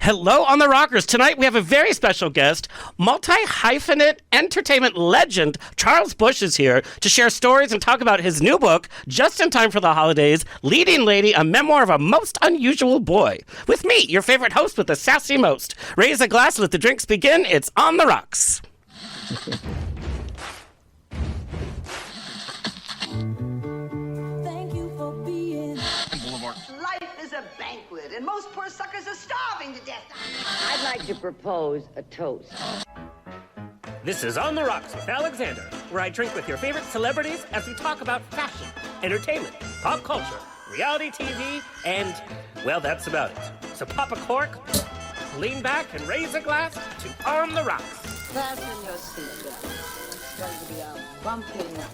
Hello on the Rockers. Tonight we have a very special guest. Multi-hyphenate entertainment legend Charles Busch is here to share stories and talk about his new book, just in time for the holidays, Leading Lady, a memoir of a most unusual boy. With me, your favorite host with the sassy most. Raise a glass, let the drinks begin. It's On the Rocks. And most poor suckers are starving to death. I'd like to propose a toast. This is On the Rocks with Alexander, where I drink with your favorite celebrities as we talk about fashion, entertainment, pop culture, reality TV, and, well, that's about it. So pop a cork, lean back, and raise a glass to On the Rocks. Fasten your seatbelt. It's going to be a bumpy night.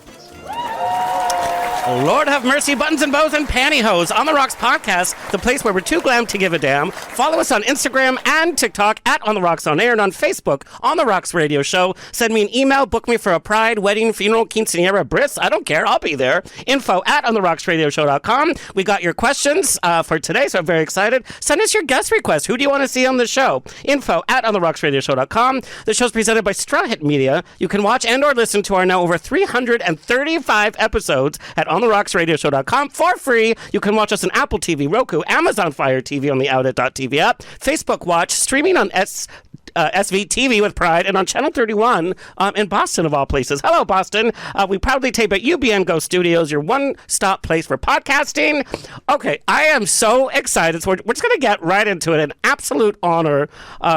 Lord have mercy, buttons and bows and pantyhose. On the Rocks podcast, the place where we're too glam to give a damn. Follow us on Instagram and TikTok at On the Rocks On Air, and on Facebook, On the Rocks Radio Show. Send me an email, book me for a pride, wedding, funeral, quinceanera, bris. I don't care. I'll be there. Info at ontherocksradioshow.com. We got your questions for today, so I'm very excited. Send us your guest requests. Who do you want to see on the show? Info at ontherocksradioshow.com. The show's presented by Straw Hit Media. You can watch and or listen to our now over 335 episodes at ontherocksradioshow.com for free. You can watch us on Apple TV, Roku, Amazon Fire TV on the Outlet.tv app, Facebook Watch, streaming on SVTV with Pride, and on Channel 31 in Boston, of all places. Hello, Boston. We proudly tape at UBNGO Studios, your one-stop place for podcasting. Okay, I am so excited. So we're just going to get right into it. An absolute honor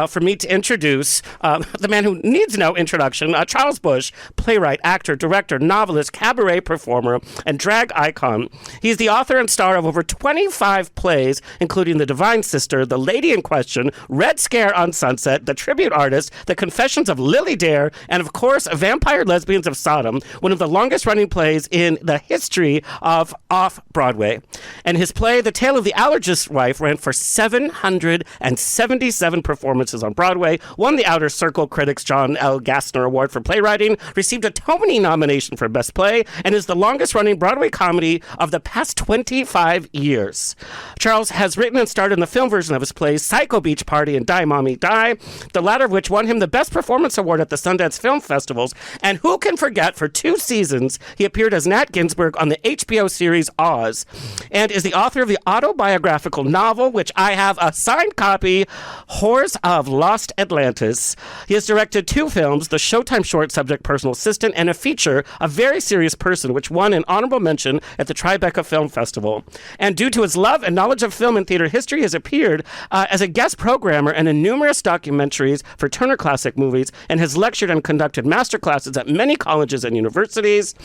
for me to introduce the man who needs no introduction, Charles Busch, playwright, actor, director, novelist, cabaret performer, and drag icon. He's the author and star of over 25 plays, including The Divine Sister, The Lady in Question, Red Scare on Sunset, The Tribute Artist, The Confessions of Lily Dare, and of course, Vampire Lesbians of Sodom, one of the longest running plays in the history of off-Broadway. And his play, The Tale of the Allergist's Wife, ran for 777 performances on Broadway, won the Outer Circle Critics' John L. Gassner Award for Playwriting, received a Tony nomination for Best Play, and is the longest-running Broadway comedy of the past 25 years. Charles has written and starred in the film version of his plays Psycho Beach Party and Die Mommy Die, the latter of which won him the Best Performance Award at the Sundance Film Festivals. And who can forget, for 2 seasons, he appeared as Nat Ginsburg on the HBO series Oz, and is the author of the autobiographical novel, which I have a signed copy, Whores of Lost Atlantis. He has directed 2 films, the Showtime short subject Personal Assistant, and a feature, A Very Serious Person, which won an honorable mention at the Tribeca Film Festival. And due to his love and knowledge of film and theater history, he has appeared as a guest programmer and in numerous documentaries for Turner Classic Movies, and has lectured and conducted master classes at many colleges and universities.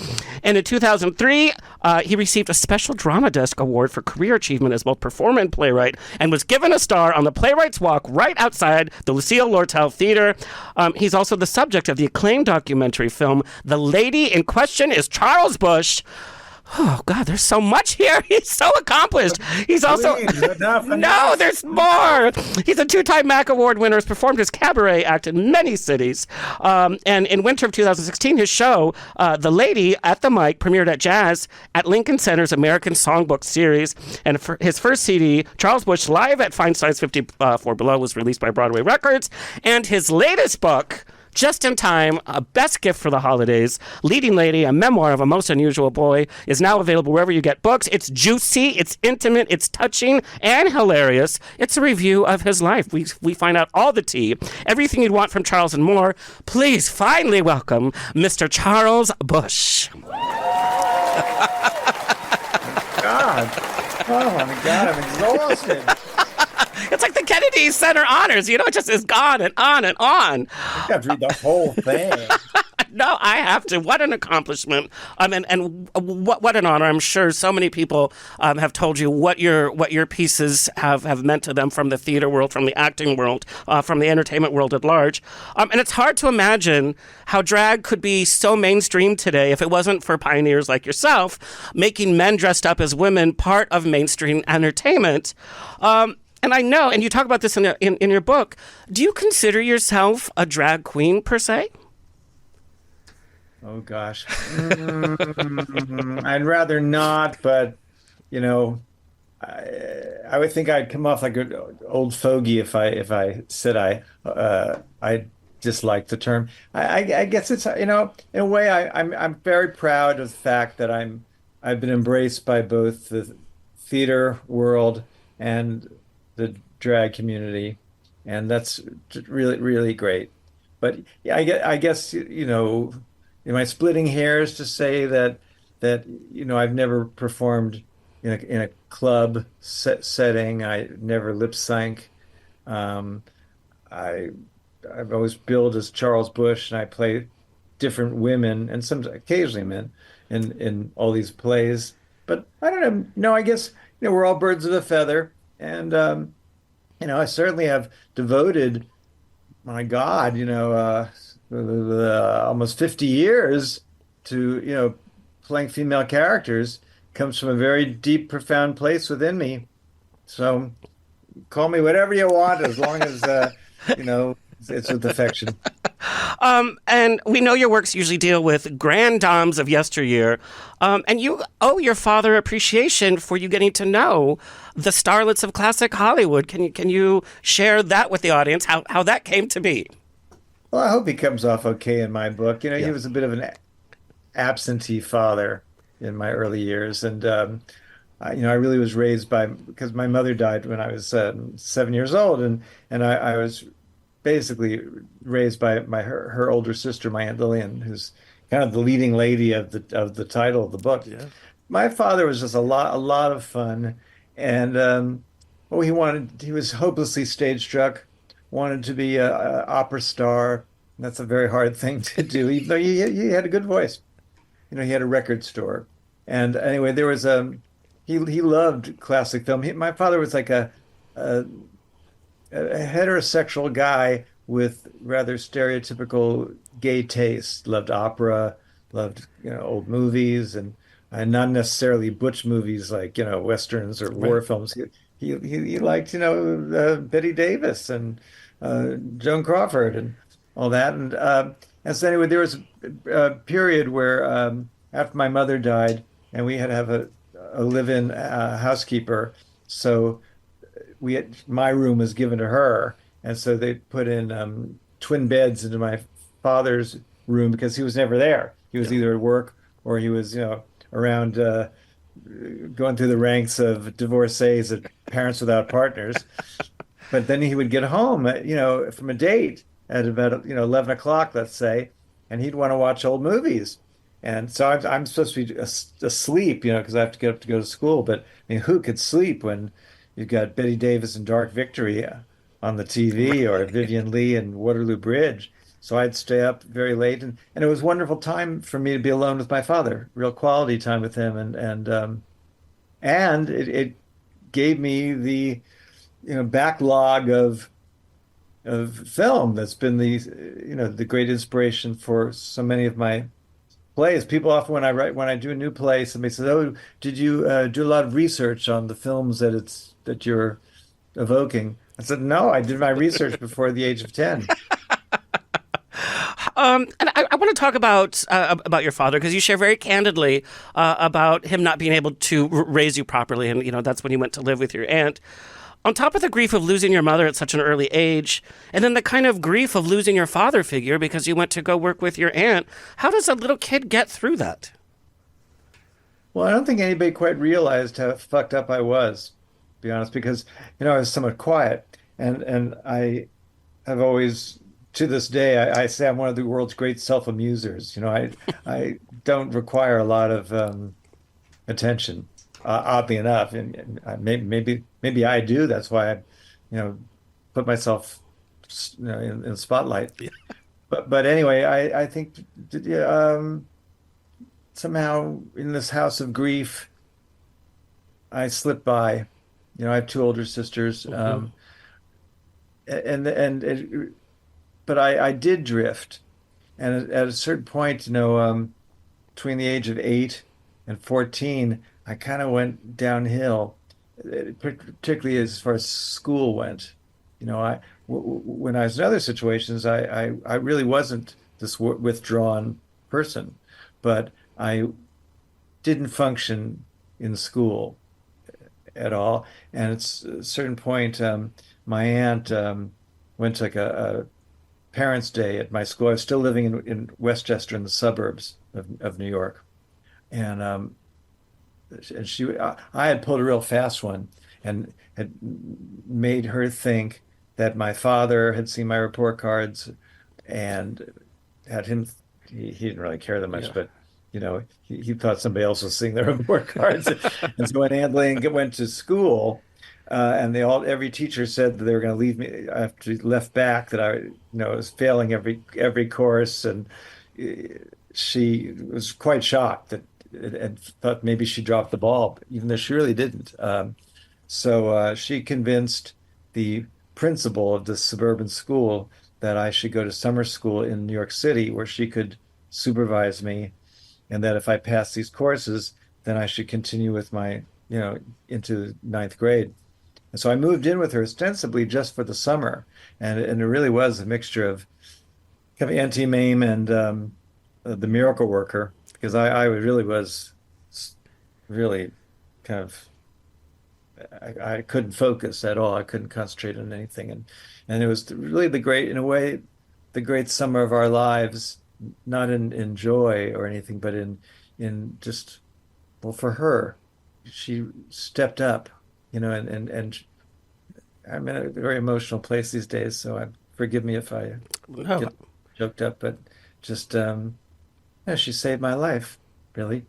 And in 2003, he received a Special Drama Desk Award for career achievement as both performer and playwright, and was given a star on the Playwrights Walk right outside the Lucille Lortel Theater. He's also the subject of the acclaimed documentary film, The Lady in Question is Charles Busch. Oh, God, there's so much here. He's so accomplished. He's also... No, there's more. He's a 2-time MAC Award winner, has performed his cabaret act in many cities. And in winter of 2016, his show, The Lady at the Mic, premiered at Jazz at Lincoln Center's American Songbook Series. And for his first CD, Charles Busch Live at Fine Size 54 Below, was released by Broadway Records. And his latest book, just in time, a best gift for the holidays, Leading Lady, a memoir of a most unusual boy, is now available wherever you get books. It's juicy, it's intimate, it's touching, and hilarious. It's a review of his life. We find out all the tea, everything you'd want from Charles and more. Please finally welcome Mr. Charles Busch. God. Oh my God, I'm exhausted. It's like the Kennedy Center honors, it just is on and on and on. I have to read the whole thing. No, I have to. What an accomplishment. And what an honor. I'm sure so many people have told you what your pieces have meant to them from the theater world, from the acting world, from the entertainment world at large. And it's hard to imagine how drag could be so mainstream today if it wasn't for pioneers like yourself, making men dressed up as women part of mainstream entertainment. And I know, and you talk about this in your book, do you consider yourself a drag queen per se? Oh, gosh. I'd rather not, but, I I would think I'd come off like an old fogey if I said I dislike the term. I guess it's in a way I'm very proud of the fact that I've been embraced by both the theater world and the drag community, and that's really really great. But yeah, I guess am I splitting hairs to say that I've never performed in a club setting. I never lip sync. Um, I I've always billed as Charles Busch, and I play different women and some occasionally men in all these plays. But I don't know. No, I guess we're all birds of a feather, and I certainly have devoted, my God, almost 50 years to playing female characters. Comes from a very deep, profound place within me. So call me whatever you want, as long as it's with affection. And we know your works usually deal with grand dames of yesteryear. And you owe your father appreciation for you getting to know the starlets of classic Hollywood. Can you share that with the audience, how that came to be? Well, I hope he comes off okay in my book. He Yeah. was a bit of an absentee father in my early years, and I really was raised because my mother died when I was 7 years old, and I was basically raised by her older sister, my Aunt Lillian, who's kind of the leading lady of the title of the book. Yeah. My father was just a lot of fun, and he was hopelessly stage struck, wanted to be a opera star. That's a very hard thing to do, even though he had a good voice. He had a record store, and anyway, there was he loved classic film. My father was like a a heterosexual guy with rather stereotypical gay taste. Loved opera, loved old movies, and not necessarily butch movies like westerns or war Right. films. He liked Betty Davis and Joan Crawford and all that. And so anyway, there was a period where after my mother died, and we had to have a live-in housekeeper. So my room was given to her, and so they put in twin beds into my father's room because he was never there. He was Yeah. either at work or he was around going through the ranks of divorcees and parents without partners. But then he would get home, from a date at about 11 o'clock, let's say, and he'd want to watch old movies. And so I'm supposed to be asleep, because I have to get up to go to school. But I mean, who could sleep when you've got Betty Davis and Dark Victory on the TV, or Vivian Leigh and Waterloo Bridge? So I'd stay up very late, and it was a wonderful time for me to be alone with my father, real quality time with him, and it gave me the backlog of film that's been the great inspiration for so many of my plays. People often, when I do a new play, somebody says, "Oh, did you do a lot of research on the films that you're evoking?" I said, "No, I did my research before the age of 10." And I want to talk about your father, because you share very candidly about him not being able to raise you properly, and that's when you went to live with your aunt. On top of the grief of losing your mother at such an early age, and then the kind of grief of losing your father figure because you went to go work with your aunt, how does a little kid get through that? Well, I don't think anybody quite realized how fucked up I was, to be honest, because I was somewhat quiet, and I have always, to this day, I say I'm one of the world's great self-amusers. I don't require a lot of attention, oddly enough, and maybe I do. That's why I, put myself, in the spotlight. But anyway, I think somehow in this house of grief, I slipped by. I have two older sisters, Mhm. and but I did drift, and at a certain point, between the age of 8 and 14, I kind of went downhill, particularly as far as school went. When I was in other situations, I really wasn't this withdrawn person, but I didn't function in school, at all. And at a certain point, my aunt went to like a parents' day at my school. I was still living in Westchester in the suburbs of New York. And I had pulled a real fast one and had made her think that my father had seen my report cards and had him, he didn't really care that much, Yeah. but he thought somebody else was seeing the report cards. And so when Aunt Lane went to school, and every teacher said that they were going to leave me after left back, that I was failing every course, and she was quite shocked that and thought maybe she dropped the ball, even though she really didn't. So she convinced the principal of this suburban school that I should go to summer school in New York City, where she could supervise me, and that if I passed these courses, then I should continue with into ninth grade. And so I moved in with her ostensibly just for the summer, and it really was a mixture of kind of Auntie Mame and the Miracle Worker, because I really was really kind of I couldn't focus at all. I couldn't concentrate on anything, and it was really in a way, the great summer of our lives, not in joy or anything, but in just, well, for her, she stepped up, and I'm in a very emotional place these days, so forgive me if I No. get choked up, but just yeah, she saved my life, really.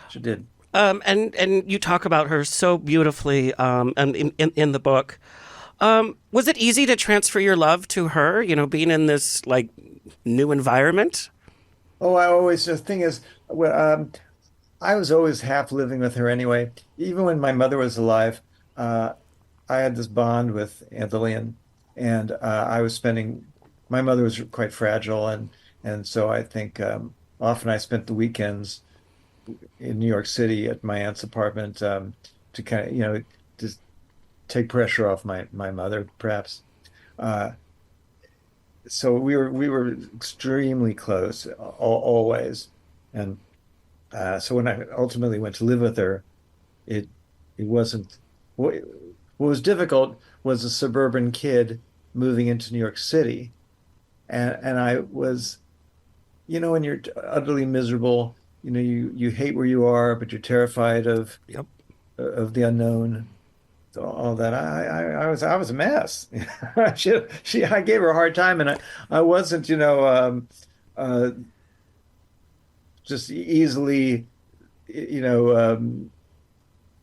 She did. And you talk about her so beautifully, and in the book. Was it easy to transfer your love to her? Being in this like new environment. Oh, the thing is, well, I was always half living with her anyway. Even when my mother was alive, I had this bond with Anthony, and I was my mother was quite fragile, and so I think often I spent the weekends in New York City at my aunt's apartment, to kind of, just take pressure off my mother, perhaps. Uh, so we were extremely close, always, and so when I ultimately went to live with her, it it wasn't. What was difficult was a suburban kid moving into New York City, and I was, when you're utterly miserable, you hate where you are, but you're terrified Yep. of the unknown, all that. I was a mess. I gave her a hard time, and I wasn't, uh, just easily, you know,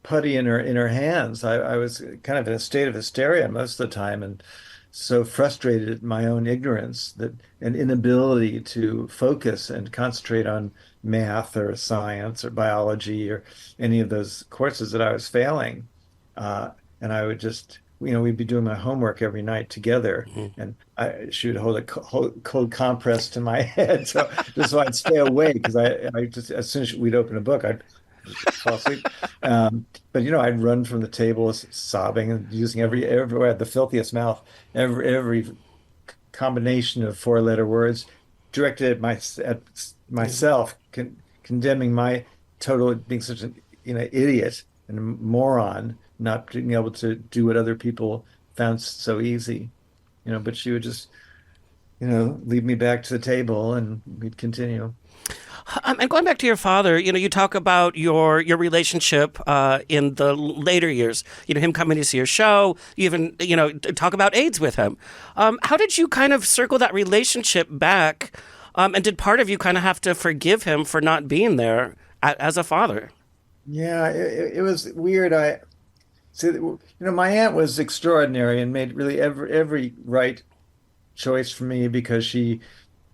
putty in her hands. I was kind of in a state of hysteria most of the time, and so frustrated at my own ignorance, that an inability to focus and concentrate on math or science or biology or any of those courses that I was failing. And I would just, we'd be doing my homework every night together, and she would hold a cold compress to my head, so just so I'd stay awake, because I just, as soon as we'd open a book, I'd fall asleep. But I'd run from the table sobbing and using everywhere, I had the filthiest mouth, every combination of four-letter words directed at myself, condemning my total being such an idiot and a moron, not being able to do what other people found so easy. But she would just lead me back to the table, and we'd continue. And going back to your father, you talk about your relationship in the later years. Him coming to see your show. You even talk about AIDS with him. How did you kind of circle that relationship back? And did part of you kind of have to forgive him for not being there as a father? Yeah, it was weird. I see, my aunt was extraordinary and made really every right choice for me, because she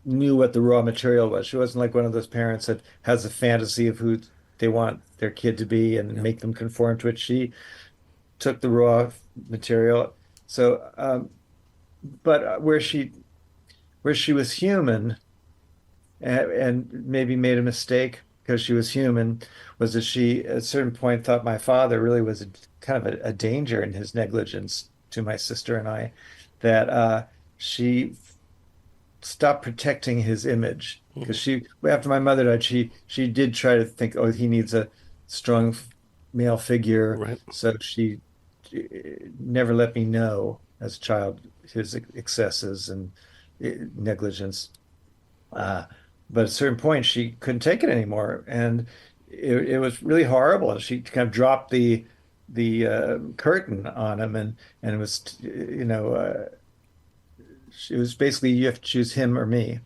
knew what the raw material was. She wasn't like one of those parents that has a fantasy of who they want their kid to be and make them conform to it. She took the raw material. So, but where she was human, and maybe made a mistake because she was human, was that she at a certain point thought my father really was kind of a danger in his negligence to my sister and I, that she stopped protecting his image, because after my mother died, she did try to think, oh, he needs a strong male figure. Right. So she never let me know as a child his excesses and negligence. Uh, but at a certain point, she couldn't take it anymore, and it was really horrible. She kind of dropped the curtain on him, and it was, it was basically you have to choose him or me,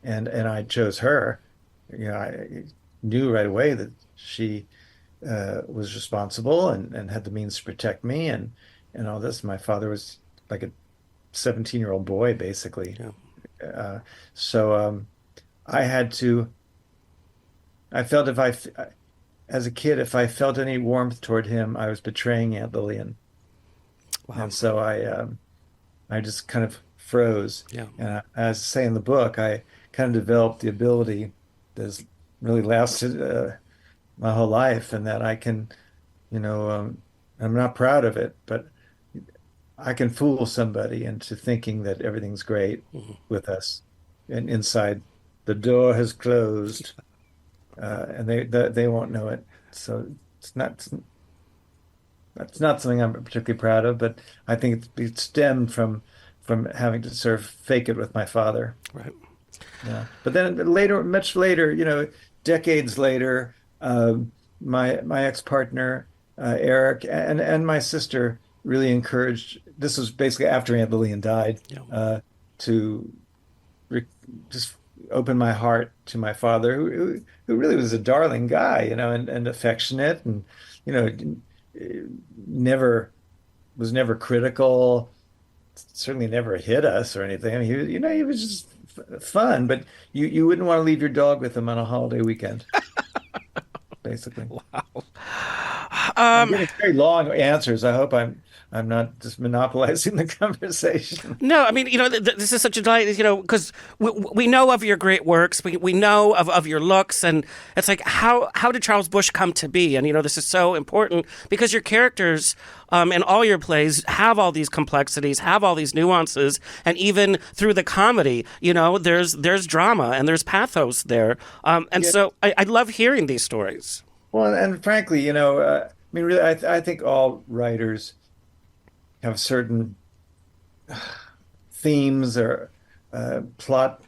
and I chose her. I knew right away that she was responsible and had the means to protect me and all this. My father was like a 17-year-old boy, basically. Yeah. Uh, so I had to. I felt as a kid, if I felt any warmth toward him, I was betraying Aunt Lillian, Wow. and so I just kind of froze. Yeah. And as I say in the book, I kind of developed the ability that's really lasted my whole life, and that I can, you know, I'm not proud of it, but I can fool somebody into thinking that everything's great with us, and inside the door has closed, and they won't know it. So it's not that's not something I'm particularly proud of, but I think it stemmed from having to sort of fake it with my father. Right. Yeah. But then later, much later, decades later, my ex-partner, Eric, and my sister really encouraged, this was basically after Aunt Lillian died, Yeah. to re just open my heart to my father, who really was a darling guy, and affectionate, and, never was never critical, certainly never hit us or anything. I mean, he was just fun, but you wouldn't want to leave your dog with him on a holiday weekend, basically. I'm getting very long answers. I hope I'm not just monopolizing the conversation. No, I mean, this is such a delight, because we know of your great works, we know of your looks, and it's like, how did Charles Busch come to be? And, this is so important because your characters in all your plays have all these complexities, have all these nuances, and even through the comedy, there's drama and there's pathos there. And Yeah. so I love hearing these stories. Well, and frankly, I mean, really, I think all writers have certain themes or plot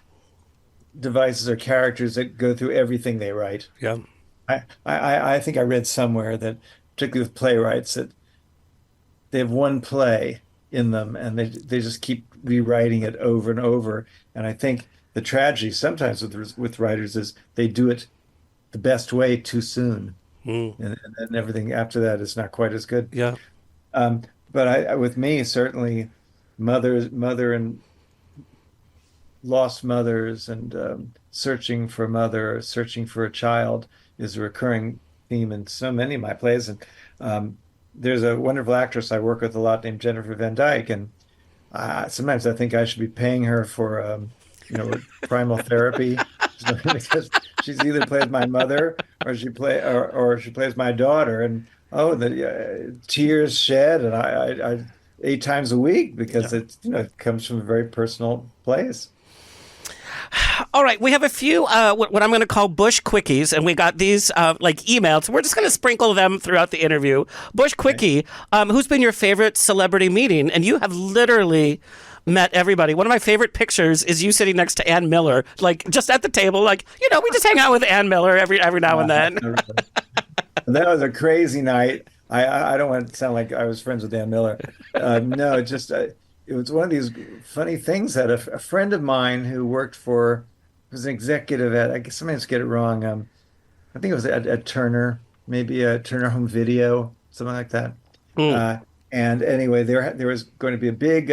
devices or characters that go through everything they write. Yeah. I think I read somewhere that, particularly with playwrights, that they have one play in them and they just keep rewriting it over and over. And I think the tragedy sometimes with writers is they do it the best way too soon, and then everything after that is not quite as good. Yeah. Um, but with me, certainly, mother and lost mothers, and searching for a mother, searching for a child is a recurring theme in so many of my plays. And there's a wonderful actress I work with a lot named Jennifer Van Dyke, and sometimes I think I should be paying her for primal therapy, because she's either plays my mother or she plays my daughter, and the tears shed, and I 8 times a week, because it comes from a very personal place. All right, we have a few what I'm going to call Busch quickies, and we got these like emails. We're just going to sprinkle them throughout the interview. Busch quickie, who's been your favorite celebrity meeting? And you have literally met everybody. One of my favorite pictures is you sitting next to Ann Miller, like just at the table, like, we just hang out with Ann Miller every now and then. That was a crazy night. I don't want to sound like I was friends with Ann Miller. No, it was one of these funny things that a friend of mine who was an executive I guess sometimes get it wrong. I think it was at Turner, maybe a Turner Home Video, something like that. And anyway, there was going to be a big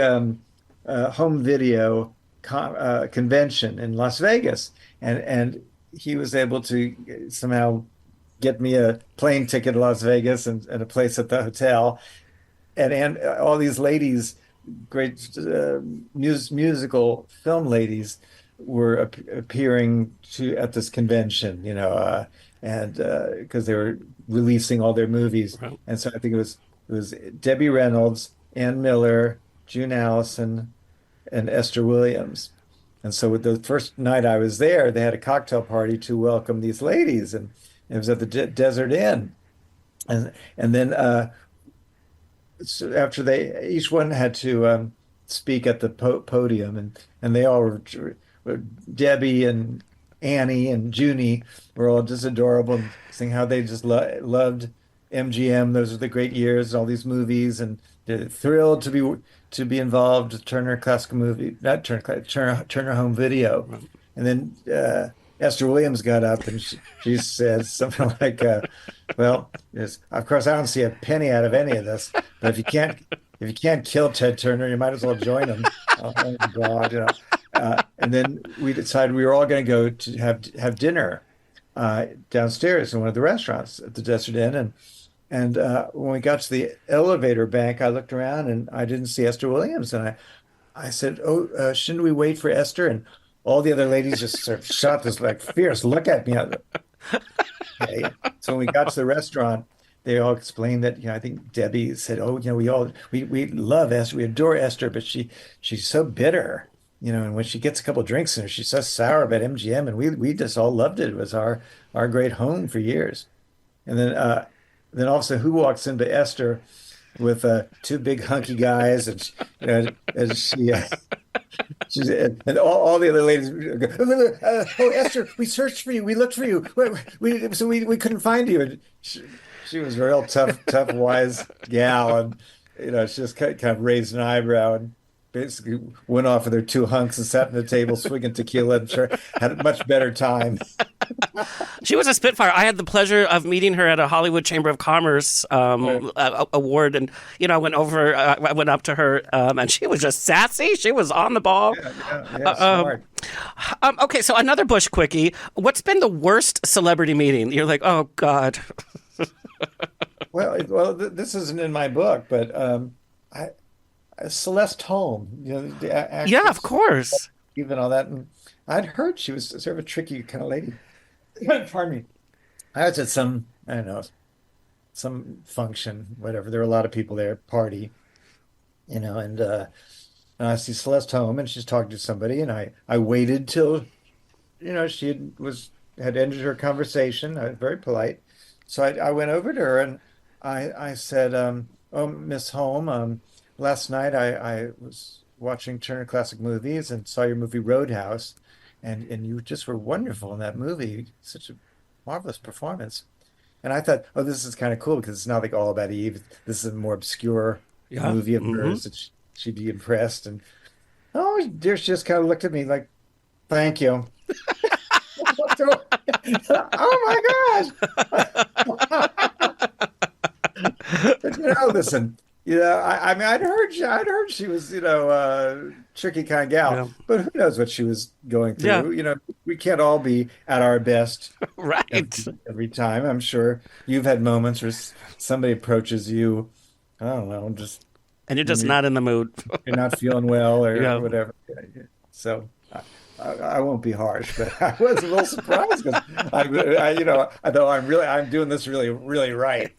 home video convention in Las Vegas, and he was able to somehow get me a plane ticket to Las Vegas and a place at the hotel, and all these ladies, great musical film ladies, were appearing at this convention, and because they were releasing all their movies. Right. And so I think it was Debbie Reynolds, Ann Miller, June Allison, and Esther Williams. And so with the first night I was there, they had a cocktail party to welcome these ladies, and it was at the Desert Inn. And then so after they each one had to speak at the podium, and they all were Debbie and Annie and Junie were all just adorable and saying how they just loved MGM. Those are the great years, all these movies, and they're thrilled to be involved with Turner Classical Movie, not Turner Home Video. And then Esther Williams got up and she said something like, "Well, yes, of course I don't see a penny out of any of this, but if you can't kill Ted Turner, you might as well join him." Oh God, you know. And then we decided we were all going to go to have dinner downstairs in one of the restaurants at the Desert Inn, and when we got to the elevator bank, I looked around and I didn't see Esther Williams, and I said, "Oh, shouldn't we wait for Esther?" And all the other ladies just sort of shot this like fierce look at me. Okay. So when we got to the restaurant, they all explained that, I think Debbie said, "Oh, we love Esther, we adore Esther, but she's so bitter, and when she gets a couple drinks in her, she's so sour about MGM, and we just all loved it. It was our great home for years." And then all of a sudden, who walks into Esther with two big hunky guys, and and all the other ladies go, "Oh, Esther, we searched for you. We looked for you. We couldn't find you." And she was a real tough, wise gal, and she just kind of raised an eyebrow and basically went off with her two hunks and sat at the table swinging tequila and sure had a much better time. She was a spitfire. I had the pleasure of meeting her at a Hollywood Chamber of Commerce award, and I went over. I went up to her, and she was just sassy. She was on the ball. Yeah, smart. Okay, so another Busch quickie. What's been the worst celebrity meeting? You're like, oh God. This isn't in my book, but Celeste Holm, the actress, Yeah, of course. even all that, and I'd heard she was sort of a tricky kind of lady. Pardon me. I was at I don't know, some function, whatever. There were a lot of people there, party, and I see Celeste home and she's talking to somebody, and I waited till, she had ended her conversation. I was very polite. So I went over to her and I said, "Oh, Miss Holm, last night I was watching Turner Classic Movies and saw your movie Roadhouse, and you just were wonderful in that movie. Such a marvelous performance." And I thought, "Oh, this is kind of cool because it's not like All About Eve. This is a more obscure movie of hers that she'd be impressed." And oh, dear, she just kind of looked at me like, "Thank you." Oh my gosh! But, listen. I mean, I'd heard she was, a tricky kind of gal, Yeah. but who knows what she was going through? We can't all be at our best Right. every time. I'm sure you've had moments where somebody approaches you, I don't know, just And you're just not in the mood. you're not feeling well or Yeah. whatever. So I won't be harsh, but I was a little surprised because I thought I'm doing this really, really right.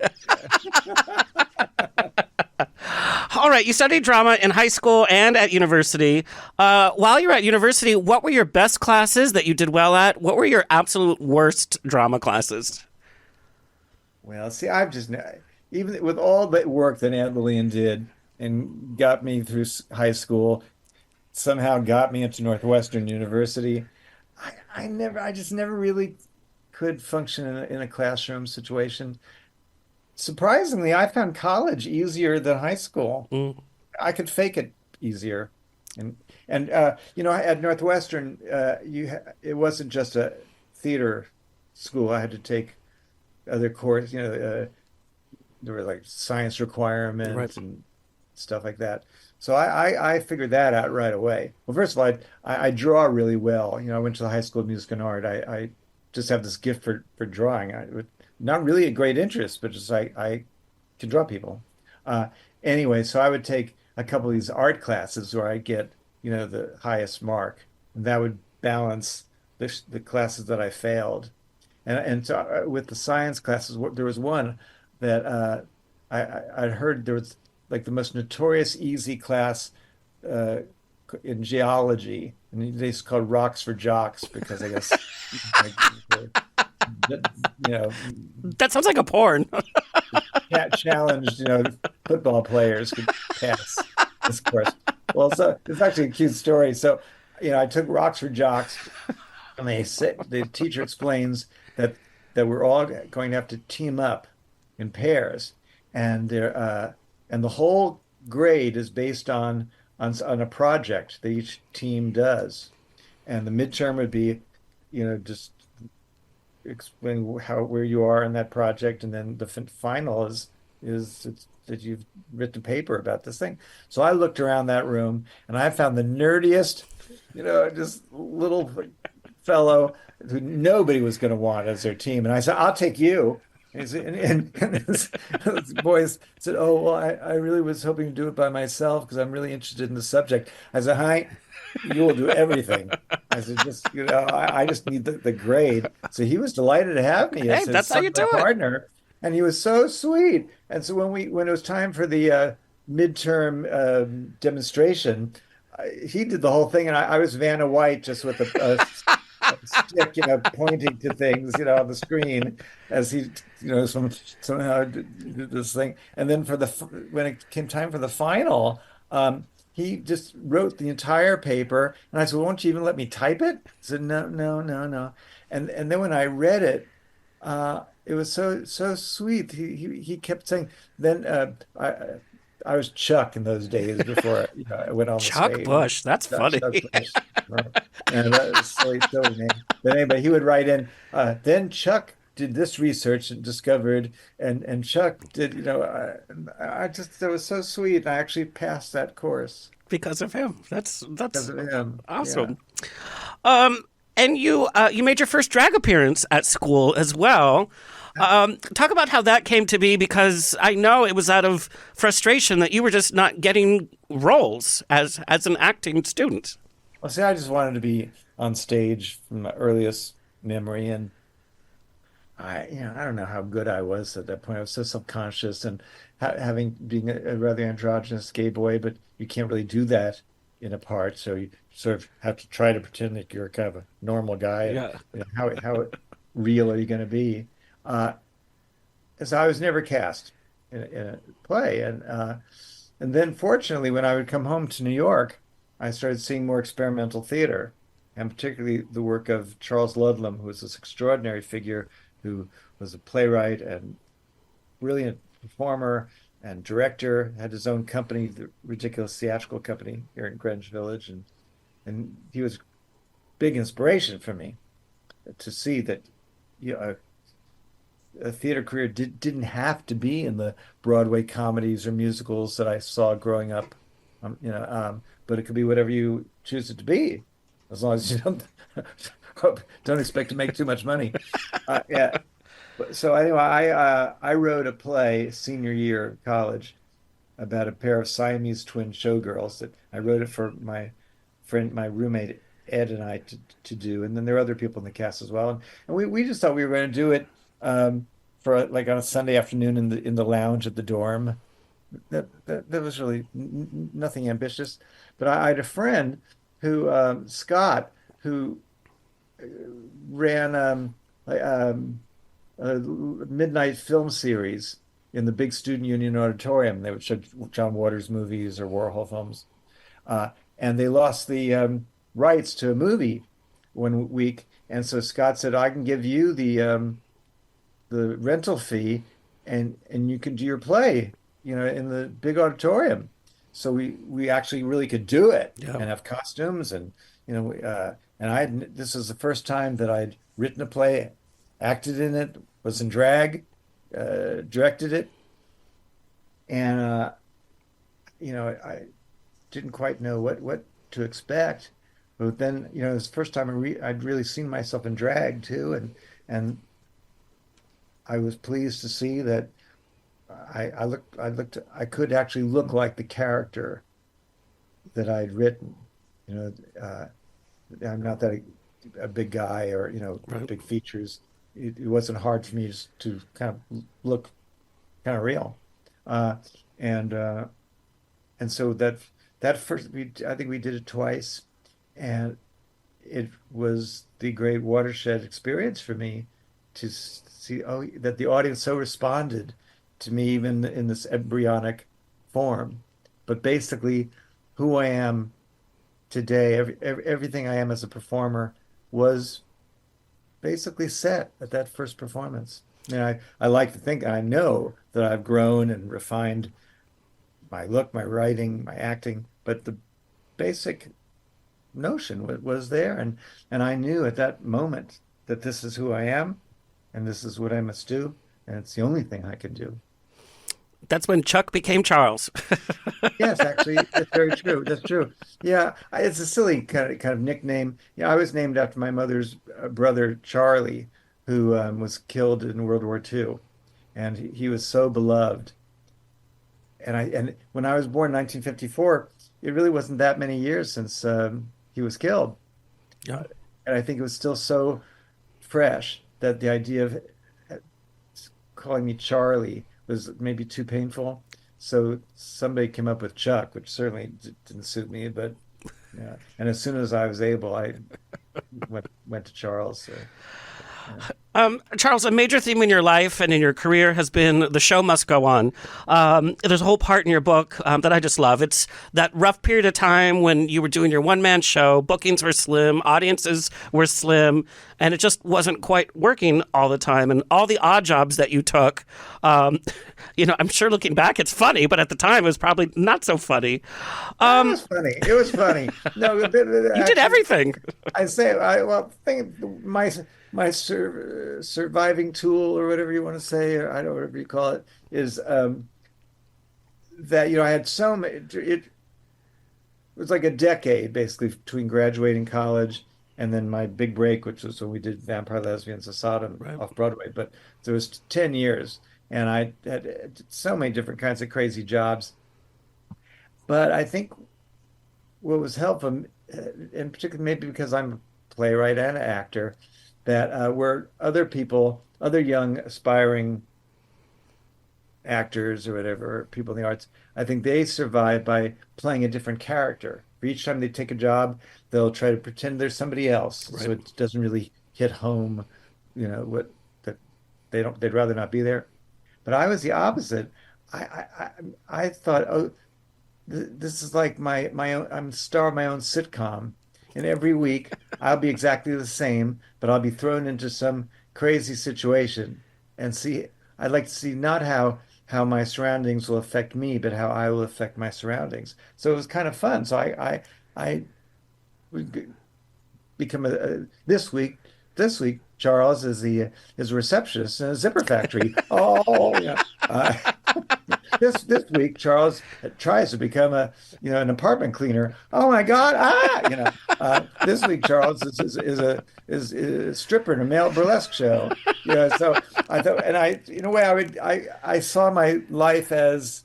All right, you studied drama in high school and at university. While you were at university, what were your best classes that you did well at? What were your absolute worst drama classes? Well, see, even with all the work that Aunt Lillian did and got me through high school, somehow got me into Northwestern University, I just never really could function in a classroom situation. Surprisingly, I found college easier than high school. Mm. I could fake it easier, and at Northwestern, it wasn't just a theater school. I had to take other courses. There were like science requirements Right. and stuff like that. So I figured that out right away. Well, first of all, I draw really well. I went to the High School of Music and Art. I just have this gift for drawing. Not really a great interest, but just I can draw people. Anyway, so I would take a couple of these art classes where I get, the highest mark, and that would balance the classes that I failed. And so with the science classes, there was one that I'd heard there was like the most notorious easy class in geology, and they just called rocks for jocks because I guess like, That sounds like a porn. challenged, football players could pass this course. Well, so it's actually a cute story. So, I took rocks for jocks, and the teacher explains that we're all going to have to team up in pairs, and the whole grade is based on a project that each team does, and the midterm would be, just explain where you are in that project, and then the final is that you've written a paper about this thing. So I looked around that room and I found the nerdiest, just little fellow who nobody was going to want as their team. And I said, I'll take you. And this boys said, oh, well, I really was hoping to do it by myself because I'm really interested in the subject. I said, hi, you will do everything. I said, I just need the grade. So he was delighted to have me Hey, as his that's how you do it. partner. And he was so sweet. And so when it was time for the midterm demonstration, he did the whole thing, and I was Vanna White just with a stick, pointing to things, on the screen as he, somehow did this thing. And then when it came time for the final, he just wrote the entire paper, and I said, well, won't you even let me type it? He said, no, no, no, no. And then when I read it, it was so sweet. He kept saying. Then I was Chuck in those days before I went on the Chuck stage. Busch. That's funny. Chuck Busch. Right. And that was silly name. But anyway, he would write in. Then Chuck did this research and discovered, and Chuck did. I just that was so sweet. I actually passed that course Because of him. That's because of him. awesome. And you made your first drag appearance at school as well. Talk about how that came to be, because I know it was out of frustration that you were just not getting roles as an acting student. Well, see, I just wanted to be on stage from my earliest memory, and I don't know how good I was at that point. I was so self-conscious, and being a rather androgynous gay boy, but you can't really do that in a part, so you sort of have to try to pretend that you're kind of a normal guy. And, Yeah. how real are you going to be? Uh, so I was never cast in a play, and then fortunately, when I would come home to New York, I started seeing more experimental theater, and particularly the work of Charles Ludlam, who was this extraordinary figure who was a playwright and brilliant performer and director, had his own company, the Ridiculous Theatrical Company here in Greenwich Village, and he was big inspiration for me to see that a theater career didn't have to be in the Broadway comedies or musicals that I saw growing up, but it could be whatever you choose it to be, as long as you don't expect to make too much money. Yeah. So anyway, I wrote a play senior year of college about a pair of Siamese twin showgirls that I wrote it for my roommate Ed and I to do, and then there are other people in the cast as well, and we just thought we were going to do it for like on a Sunday afternoon in the lounge at the dorm. That was really nothing ambitious, but I had a friend who Scott, who ran a midnight film series in the big student union auditorium. They would show John Waters movies or Warhol films, and they lost the rights to a movie one week, and so Scott said, "I can give you the rental fee, and you can do your play, in the big auditorium." So we actually really could do it and have costumes, and this was the first time that I'd written a play, acted in it, was in drag, directed it, and I didn't quite know what to expect. But then, it was the first time I'd really seen myself in drag too, and I was pleased to see that I could actually look like the character that I'd written. I'm not that a big guy or Right. big features. It wasn't hard for me to kind of look kind of real, uh, and so that first I think we did it twice, and it was the great watershed experience for me to see that the audience so responded to me, even in this embryonic form. But basically, who I am today, everything I am as a performer was basically set at that first performance. I mean, I like to think I know that I've grown and refined my look, my writing, my acting, but the basic notion was there, and I knew at that moment that this is who I am, and this is what I must do, and it's the only thing I can do. That's when Chuck became Charles. Yes, actually, that's very true. That's true. Yeah, it's a silly kind of nickname. Yeah, I was named after my mother's brother Charlie, who was killed in World War II, and he was so beloved. And when I was born in 1954, it really wasn't that many years since he was killed, Yeah. and I think it was still so fresh that the idea of calling me Charlie was maybe too painful. So somebody came up with Chuck, which certainly didn't suit me, but yeah. And as soon as I was able, I went to Charles. So, yeah. Charles, a major theme in your life and in your career has been the show must go on. There's a whole part in your book that I just love. It's that rough period of time when you were doing your one-man show, bookings were slim, audiences were slim, and it just wasn't quite working all the time. And all the odd jobs that you took, I'm sure looking back, it's funny, but at the time it was probably not so funny. It was funny. It was funny. No, You did everything. Think my surviving tool, or whatever you want to say, or I don't know, whatever you call it, is that I had so many. It was like a decade basically between graduating college and then my big break, which was when we did Vampire Lesbians of Sodom Right. off Broadway. But there was 10 years, and I had so many different kinds of crazy jobs. But I think what was helpful, and particularly maybe because I'm a playwright and an actor, that were other people, other young aspiring actors or whatever, people in the arts, I think they survive by playing a different character. For each time they take a job, they'll try to pretend there's somebody else, Right. so it doesn't really hit home, what that they'd rather not be there. But I was the opposite. I thought, oh, this is like my own, I'm the star of my own sitcom. And every week I'll be exactly the same, but I'll be thrown into some crazy situation and I'd like to see not how my surroundings will affect me, but how I will affect my surroundings. So it was kind of fun. So I would become this week Charles is a receptionist in a zipper factory. Oh, yeah. This week Charles tries to become an apartment cleaner. Oh my God! This week Charles is a stripper in a male burlesque show. So I thought, and in a way I saw my life as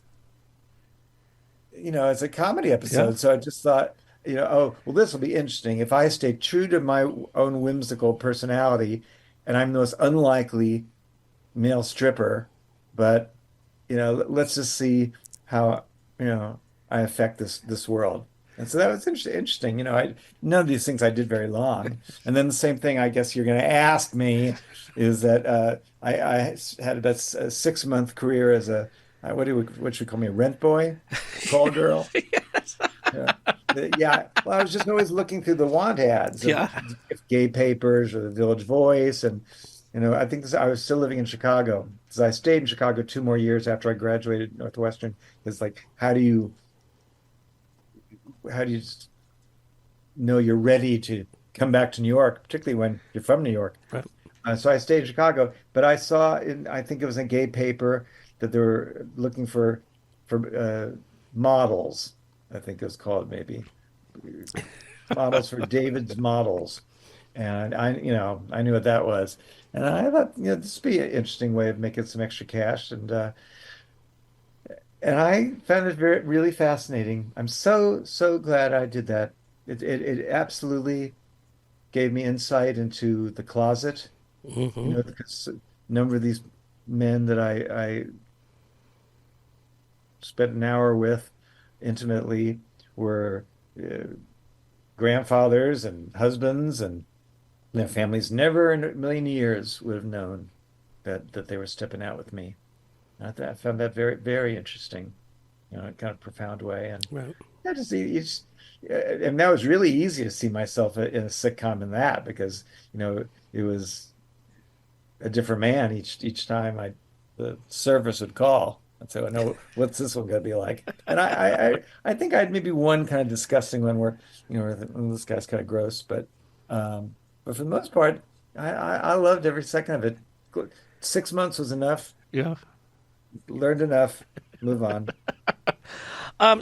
as a comedy episode. Yeah. So I just thought, oh well, this will be interesting if I stay true to my own whimsical personality, and I'm the most unlikely male stripper, but let's just see how, I affect this world. And so that was interesting. None of these things I did very long. And then the same thing, I guess you're going to ask me, is that I had about a 6-month career as what should we call me, a rent boy, call girl. Yes. Yeah. Yeah. Well, I was just always looking through the want ads Yeah. of gay papers or the Village Voice, and I think I was still living in Chicago because I stayed in Chicago 2 more years after I graduated Northwestern. It's like, how do you know you're ready to come back to New York, particularly when you're from New York? Right. So I stayed in Chicago, but I saw I think it was a gay paper that they were looking for models. I think it was called maybe models for David's Models. And I knew what that was. And I thought, this would be an interesting way of making some extra cash. And I found it really fascinating. I'm so glad I did that. It absolutely gave me insight into the closet. Hmm. Because a number of these men that I spent an hour with intimately were grandfathers and husbands, and their families never in a million years would have known that they were stepping out with me. I found that very, very interesting, in a kind of profound way. And Right. I just, and that was really easy to see myself in a sitcom in that because, it was a different man each time the service would call. And so I know what's this one gonna be like. And I think I had maybe one kind of disgusting one where, where this guy's kind of gross, but for the most part, I loved every second of it. 6 months was enough. Yeah. Learned enough. Move on.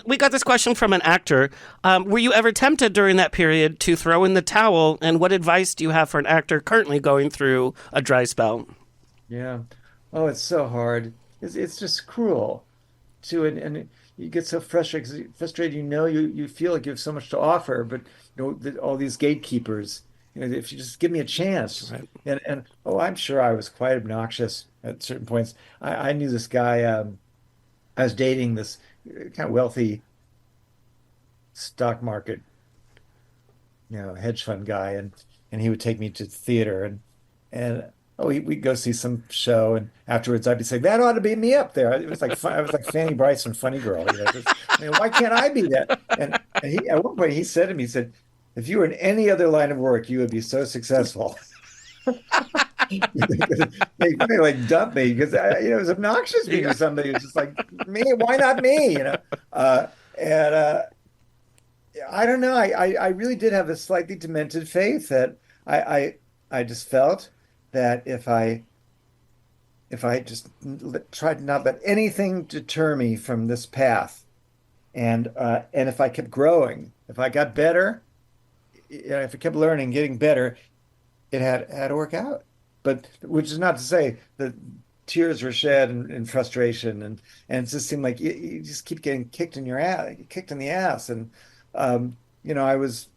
We got this question from an actor. Were you ever tempted during that period to throw in the towel? And what advice do you have for an actor currently going through a dry spell? Yeah. Oh, it's so hard. It's just cruel too, and you get so frustrated. You feel like you have so much to offer, but all these gatekeepers. If you just give me a chance, Right. and oh, I'm sure I was quite obnoxious at certain points. I knew this guy. I was dating this kind of wealthy stock market, hedge fund guy, and he would take me to the theater and oh, we'd go see some show, and afterwards I'd be saying that ought to be me up there. It was like fun, I was like Fanny Brice and Funny Girl, why can't I be that? And he at one point he said to me, he said, if you were in any other line of work, you would be so successful. They like dumped me because it was obnoxious being with somebody who's just like me. Why not me? And I don't know. I really did have a slightly demented faith that I just felt that if I just tried to not let anything deter me from this path, and if I kept growing, if I got better, if I kept learning, getting better, it had to work out. But which is not to say that tears were shed and frustration and it just seemed like you just keep getting kicked in the ass. And I was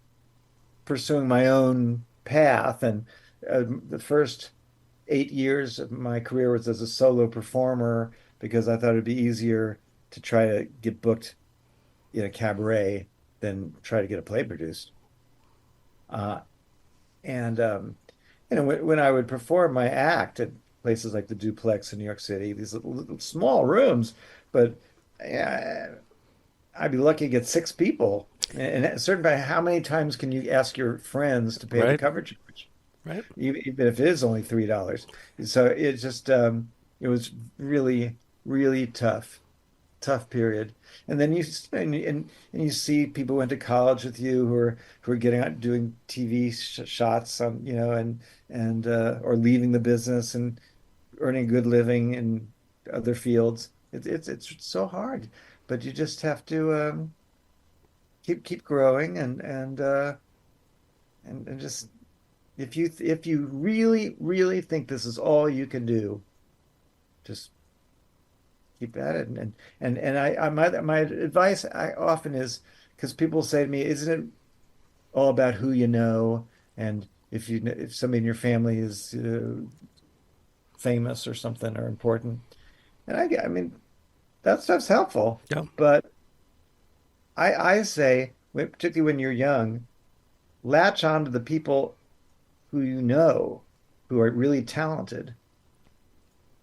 pursuing my own path, and the first 8 years of my career was as a solo performer because I thought it'd be easier to try to get booked in a cabaret than try to get a play produced. Uh, and when I would perform my act at places like the Duplex in New York City, these little small rooms, but I'd be lucky to get six people. And at a certain point, how many times can you ask your friends to pay the Right. cover charge? Right. Even if it is only $3. So it just it was really, really tough period. And then and you see people who went to college with you who are getting out doing TV shots on and or leaving the business and earning a good living in other fields. It's so hard, but you just have to keep growing and just if you really really think this is all you can do, just keep at it. And my advice often is because people say to me, isn't it all about who you know, and if somebody in your family is famous or something or important, and I mean that stuff's helpful, Yeah. but I say particularly when you're young, latch on to the people who you know who are really talented,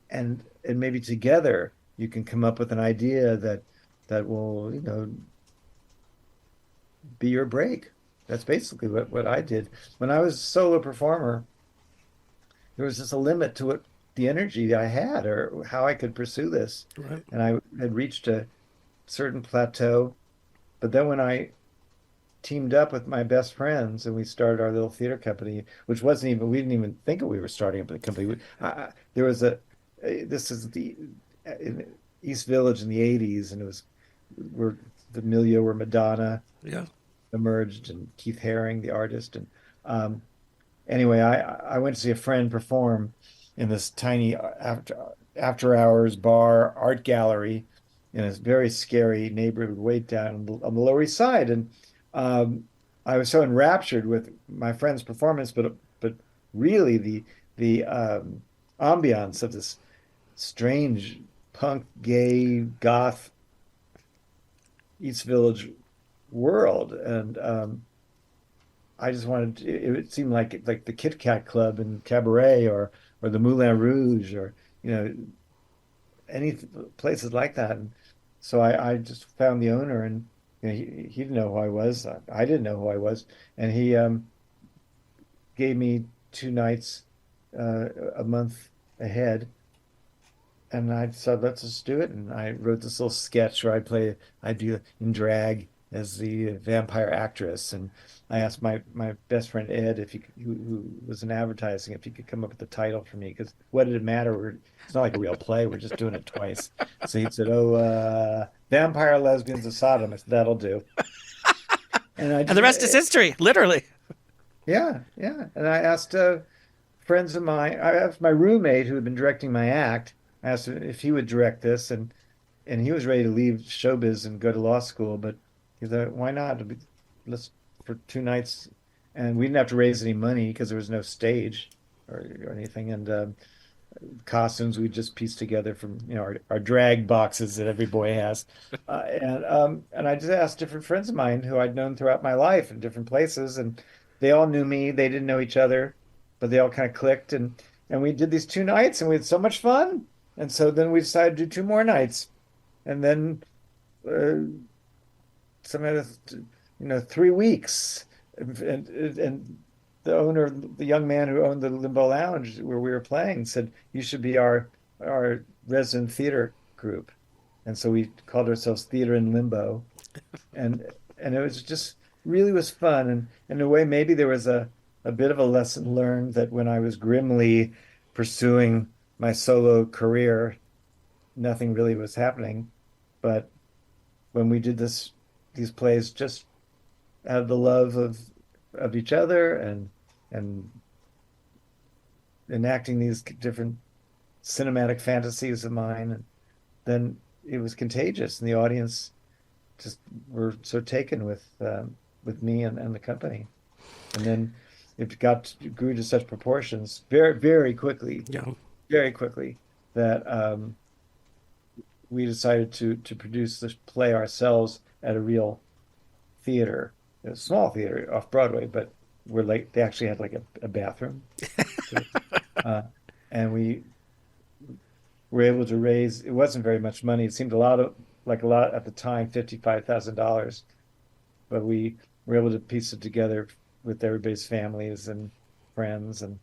and maybe together you can come up with an idea that will be your break. That's basically what I did when I was a solo performer. There was just a limit to what the energy I had or how I could pursue this, Right. and I had reached a certain plateau. But then when I teamed up with my best friends and we started our little theater company, which wasn't even, we didn't even think that we were starting up a company. There was this is in East Village in the 80s, and it was where the milieu where Madonna Yeah. emerged and Keith Haring, the artist. And anyway, I went to see a friend perform in this tiny after hours bar art gallery in a very scary neighborhood way down on the Lower East Side. And I was so enraptured with my friend's performance, but really the ambiance of this strange punk, gay, goth East Village world. And I just wanted it seemed like the Kit Kat Club and Cabaret or the Moulin Rouge or any places like that. And so I just found the owner, and he didn't know who I was. I didn't know who I was, and he gave me 2 nights a month ahead. And I said, let's just do it. And I wrote this little sketch where I do in drag as the vampire actress. And I asked my best friend Ed if who was in advertising, if he could come up with the title for me. Because what did it matter? It's not like a real play. We're just doing it twice. So he said, "Oh, vampire lesbians of Sodom." I said, "That'll do." And And the rest is history, literally. yeah, yeah. And I asked friends of mine. I asked my roommate who had been directing my act. I asked him if he would direct this, and he was ready to leave showbiz and go to law school, but he thought, why not? Let's for 2 nights, and we didn't have to raise any money because there was no stage or anything, and costumes we just pieced together from our drag boxes that every boy has, and I just asked different friends of mine who I'd known throughout my life in different places, and they all knew me. They didn't know each other, but they all kind of clicked, and we did these 2 nights, and we had so much fun. And so then we decided to do 2 more nights, and then some of 3 weeks, and the owner, the young man who owned the Limbo Lounge where we were playing, said you should be our resident theater group, and so we called ourselves Theater in Limbo, and it was just really was fun, and in a way maybe there was a bit of a lesson learned that when I was grimly pursuing my solo career, nothing really was happening. But when we did these plays, just out of the love of each other and enacting these different cinematic fantasies of mine, and then it was contagious, and the audience just were so taken with me and the company, and then it grew to such proportions very, very quickly. Yeah. Very quickly that we decided to produce this play ourselves at a real theater, a small theater off Broadway, but they actually had like a bathroom, uh, and we were able to raise. It wasn't very much money. It seemed like a lot at the time, $55,000, but we were able to piece it together with everybody's families and friends, and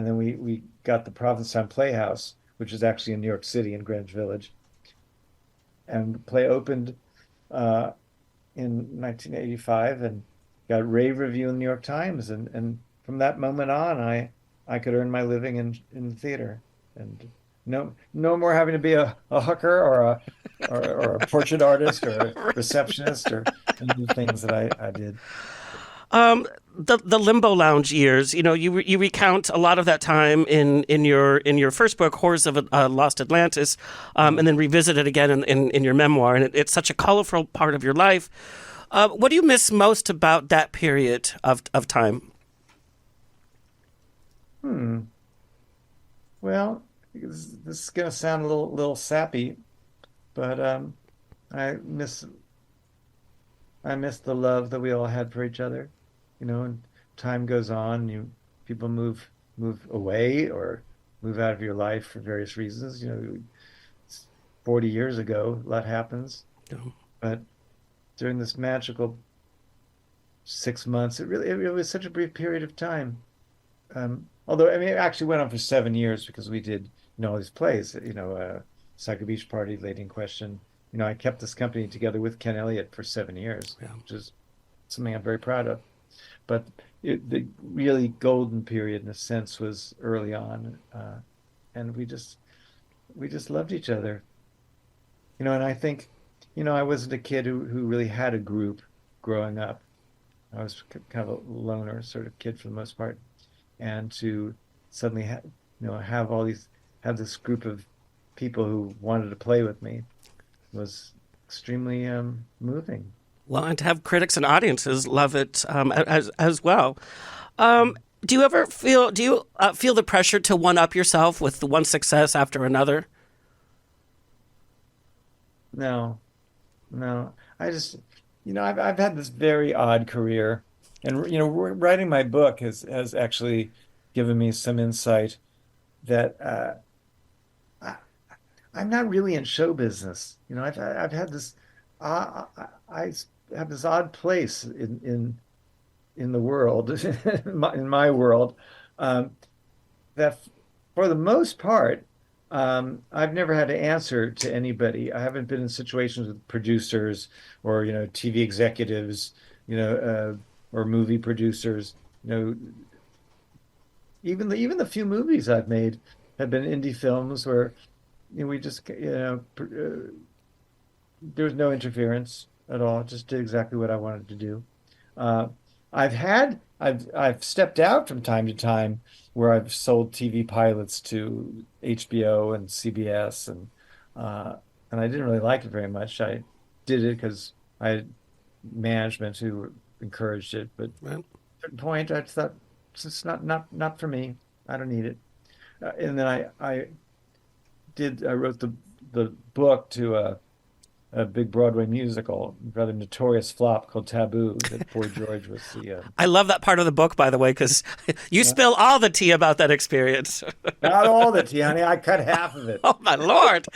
then we got the Provincetown Playhouse, which is actually in New York City in Greenwich Village. And the play opened in 1985 and got a rave review in the New York Times. And from that moment on, I could earn my living in theater. And no more having to be a hooker or a portrait artist or a receptionist or any of the things that I did. The Limbo Lounge years, you recount a lot of that time in your first book, Horrors of Lost Atlantis, and then revisit it again in your memoir. And it's such a colorful part of your life. What do you miss most about that period of time? Well, this is gonna sound a little sappy, but I miss the love that we all had for each other. And time goes on, people move away or move out of your life for various reasons. 40 years ago, a lot happens. Yeah. But during this magical 6 months, it was such a brief period of time. Although, I mean, it actually went on for 7 years because we did, all these plays, Psycho Beach Party, Lady in Question. I kept this company together with Ken Elliott for 7 years, Yeah. which is something I'm very proud of. But the really golden period, in a sense, was early on, and we just loved each other. And I think, I wasn't a kid who really had a group growing up. I was kind of a loner sort of kid for the most part, and to suddenly have this group of people who wanted to play with me was extremely moving. Well, and to have critics and audiences love it as well. Do you ever feel the pressure to one up yourself with one success after another? No. I just, I've had this very odd career, and writing my book has actually given me some insight that I'm not really in show business. I've had this I have this odd place in the world, in my world, um, that for the most part, I've never had to answer to anybody. I haven't been in situations with producers or, TV executives, or movie producers. You know, even the few movies I've made have been indie films where, we just, there was no interference at all. Just did exactly what I wanted to do. Uh, I've stepped out from time to time where I've sold TV pilots to HBO and CBS, uh, and I didn't really like it very much. I did it because I had management who encouraged it, but at Well, a certain point I thought it's just not for me. I don't need it. And then I wrote the book to a big Broadway musical, rather notorious flop called Taboo that Boy George was the I love that part of the book, by the way, because you spill all the tea about that experience. not all the tea, honey. I cut half of it. Oh my lord!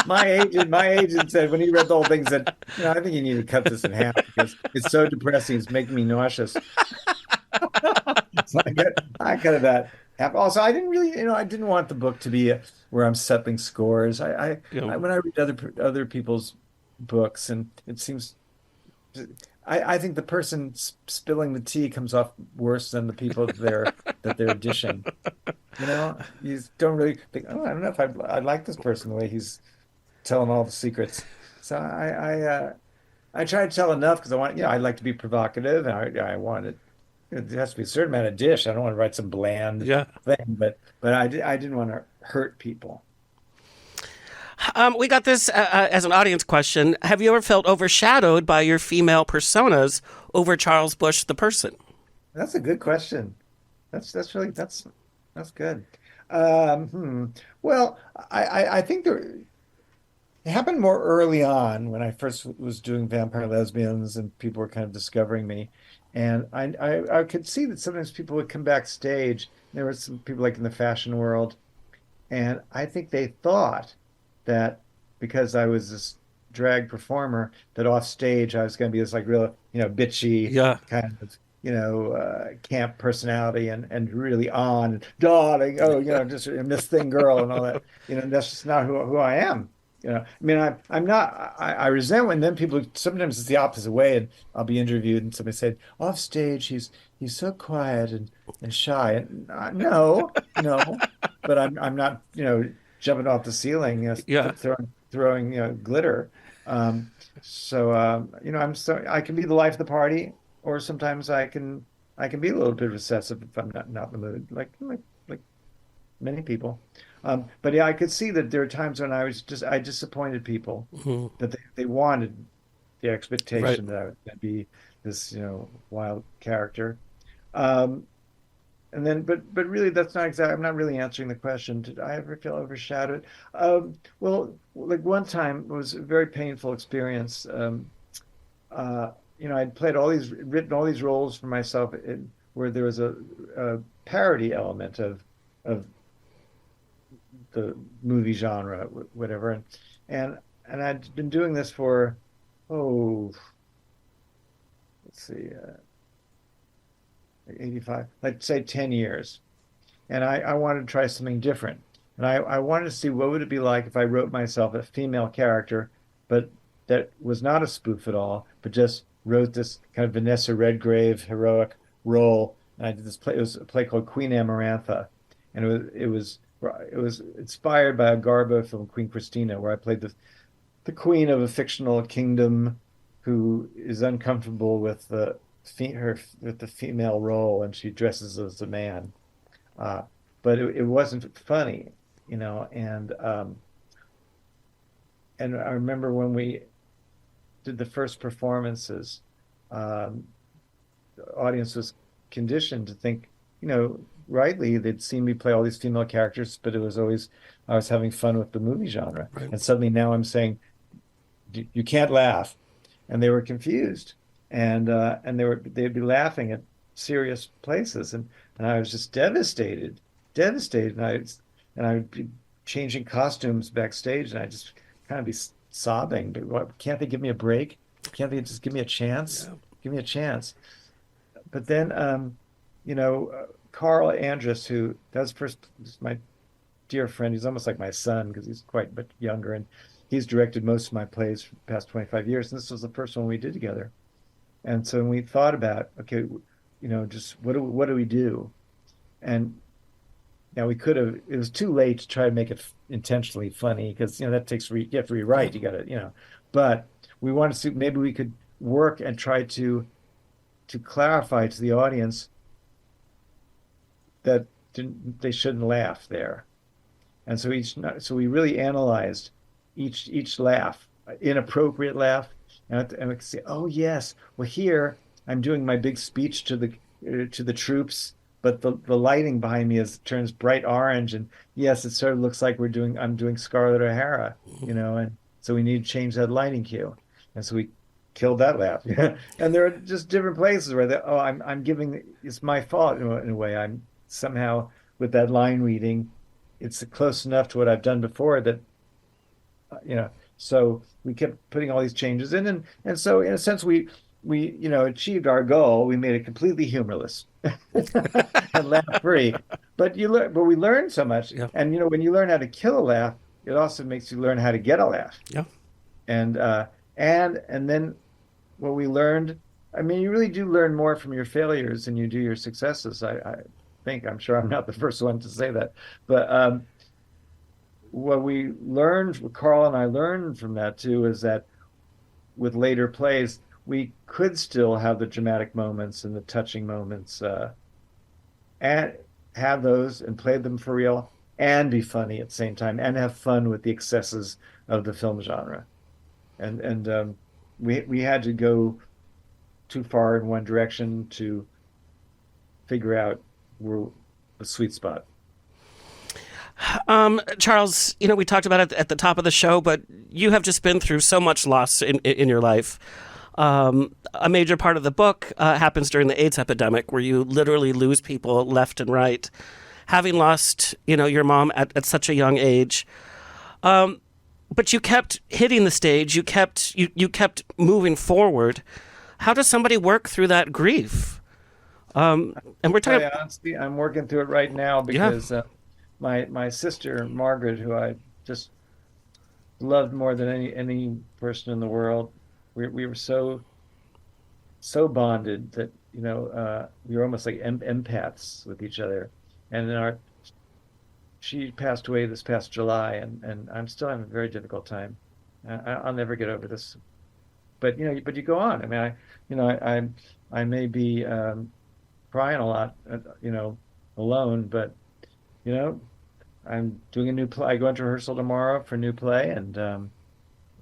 My agent said when he read the whole thing, he said, I think you need to cut this in half because it's so depressing. It's making me nauseous. So I cut it that half. Also, I didn't really, I didn't want the book to be where I'm settling scores. You know, When I read other people's books, and it seems, I think the person spilling the tea comes off worse than the people that they're dishing. You don't really think, oh, I don't know if I like this person the way he's telling all the secrets. So I try to tell enough because I like to be provocative, and I want it. It has to be a certain amount of dish. I don't want to write some bland yeah. thing, but I didn't want to hurt people. We got this as an audience question. Have you ever felt overshadowed by your female personas over Charles Busch, the person? That's a good question. That's good. Well, I think it happened more early on when I first was doing Vampire Lesbians and people were kind of discovering me. And I could see that sometimes people would come backstage. There were some people like in the fashion world, and I think they thought that because I was this drag performer, that off stage I was going to be this like real, bitchy Yeah. kind of, camp personality and really on and darling, oh, just a Miss Thing girl and all that. That's just not who I am. I mean, I'm not. I resent when then people. Sometimes it's the opposite way, and I'll be interviewed, and somebody said, "Off stage, he's so quiet and shy." And no, no, but I'm not. Jumping off the ceiling, Yeah. throwing glitter. I can be the life of the party, or sometimes I can be a little bit recessive if I'm not in the mood, like many people. But yeah, I could see that there are times when I disappointed people Mhm. that they wanted the Right. expectation that I would be this, wild character. Um, and then, but really, that's not exactly. I'm not really answering the question. Did I ever feel overshadowed? Well, like one time it was a very painful experience. I'd written all these roles for myself where there was a parody element of the movie genre, whatever. And I'd been doing this for, oh, let's see, like 85, let's say 10 years. And I wanted to try something different. And I wanted to see what would it be like if I wrote myself a female character, but that was not a spoof at all, but just wrote this kind of Vanessa Redgrave heroic role. And I did this play. It was a play called Queen Amarantha, and it was inspired by a Garbo film, Queen Christina, where I played the queen of a fictional kingdom who is uncomfortable with the female role, and she dresses as a man. Uh, but it wasn't funny, and I remember when we did the first performances, um, the audience was conditioned to think, rightly, they'd seen me play all these female characters, but it was always I was having fun with the movie genre. Right. And suddenly now I'm saying, you can't laugh. And they were confused. And they'd be laughing at serious places. And I was just devastated. And I would be changing costumes backstage, and I just kind of be sobbing. Can't they give me a break? Can't they just give me a chance? Yeah. Give me a chance. But then, Carl Andrus, who does first, is my dear friend. He's almost like my son because he's quite a bit younger, and he's directed most of my plays for the past 25 years. And this was the first one we did together. And so we thought about, okay, just what do we do? And now we could have. It was too late to try to make it intentionally funny because that takes you have to rewrite. You got to. But we wanted to see maybe we could work and try to clarify to the audience that they shouldn't laugh there. And so we really analyzed each laugh, inappropriate laugh, and we could say, oh yes, well here I'm doing my big speech to the troops, but the lighting behind me turns bright orange, and yes, it sort of looks like I'm doing Scarlett O'Hara, and so we need to change that lighting cue, and so we killed that laugh. And there are just different places where it's my fault in a way. I'm somehow with that line reading, it's close enough to what I've done before that, so we kept putting all these changes in, and so in a sense we achieved our goal. We made it completely humorless and laugh free. But we learned so much, Yeah. and when you learn how to kill a laugh, it also makes you learn how to get a laugh. Yeah. And then what we learned, I mean, you really do learn more from your failures than you do your successes. I think, I'm sure I'm not the first one to say that, but what we learned, what Carl and I learned from that too, is that with later plays, we could still have the dramatic moments and the touching moments, and have those and play them for real, and be funny at the same time, and have fun with the excesses of the film genre. And we had to go too far in one direction to figure out the sweet spot. Charles, we talked about it at the top of the show, but you have just been through so much loss in your life. A major part of the book happens during the AIDS epidemic, where you literally lose people left and right. Having lost, your mom at such a young age, but you kept hitting the stage. You kept moving forward. How does somebody work through that grief? And we're talking. Honestly, I'm working through it right now because my sister Margaret, who I just loved more than any person in the world, we were so bonded that we were almost like empaths with each other, and she passed away this past July, and I'm still having a very difficult time. I'll never get over this, but you go on. I mean, I may be crying a lot, alone, but I'm doing a new play. I go into rehearsal tomorrow for a new play, and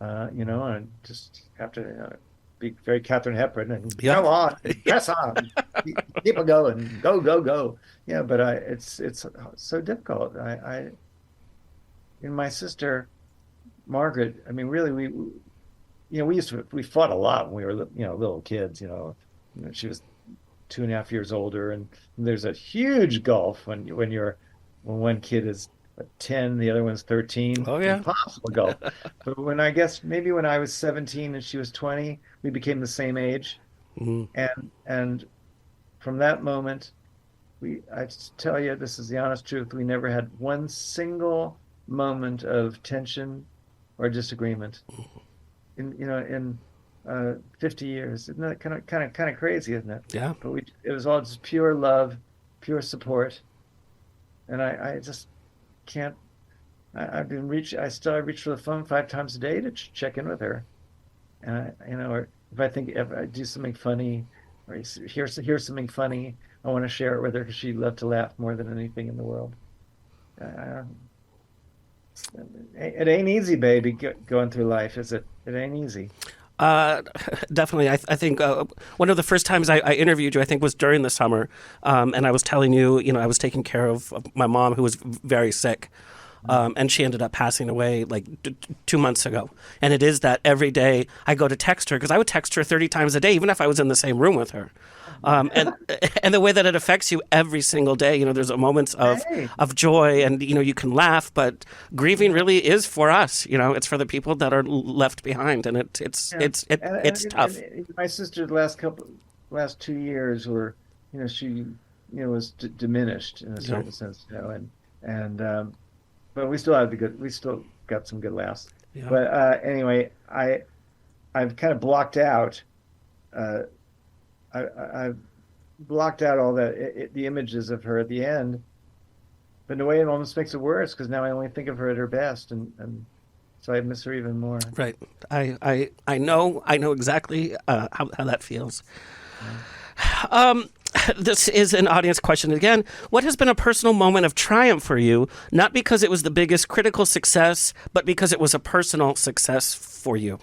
I just have to be very Katharine Hepburn and go on, press on, keep it going, go. Yeah, but it's so difficult. And my sister Margaret, I mean, really, we fought a lot when we were little kids. She was 2.5 years older, and there's a huge gulf when one kid is 10, the other one's 13. Oh yeah, impossible gulf. But when I was 17 and she was 20, we became the same age. Mm-hmm. And from that moment, I tell you, this is the honest truth, we never had one single moment of tension or disagreement in 50 years. Isn't that kind of crazy, isn't it? Yeah. But it was all just pure love, pure support. And I just can't. I still reach for the phone 5 times a day to check in with her, and or if I do something funny, or hear something funny, I want to share it with her because she loved to laugh more than anything in the world. It ain't easy, baby, going through life, is it? It ain't easy. Definitely. I think one of the first times I interviewed you, I think, was during the summer, and I was telling you, I was taking care of my mom who was very sick. And she ended up passing away like 2 months ago. And it is that every day I go to text her, because I would text her 30 times a day, even if I was in the same room with her. And the way that it affects you every single day, there's moments of joy, and you can laugh, but grieving really is for us. It's for the people that are left behind, and it's tough. And my sister, the last 2 years were, she was diminished in a certain sense, but we still got some good laughs. Yeah. But anyway, I've kind of blocked out. I've blocked out all the images of her at the end, but in a way it almost makes it worse, because now I only think of her at her best, and so I miss her even more. Right. I know exactly how that feels. This is an audience question again. What has been a personal moment of triumph for you, not because it was the biggest critical success, but because it was a personal success for you?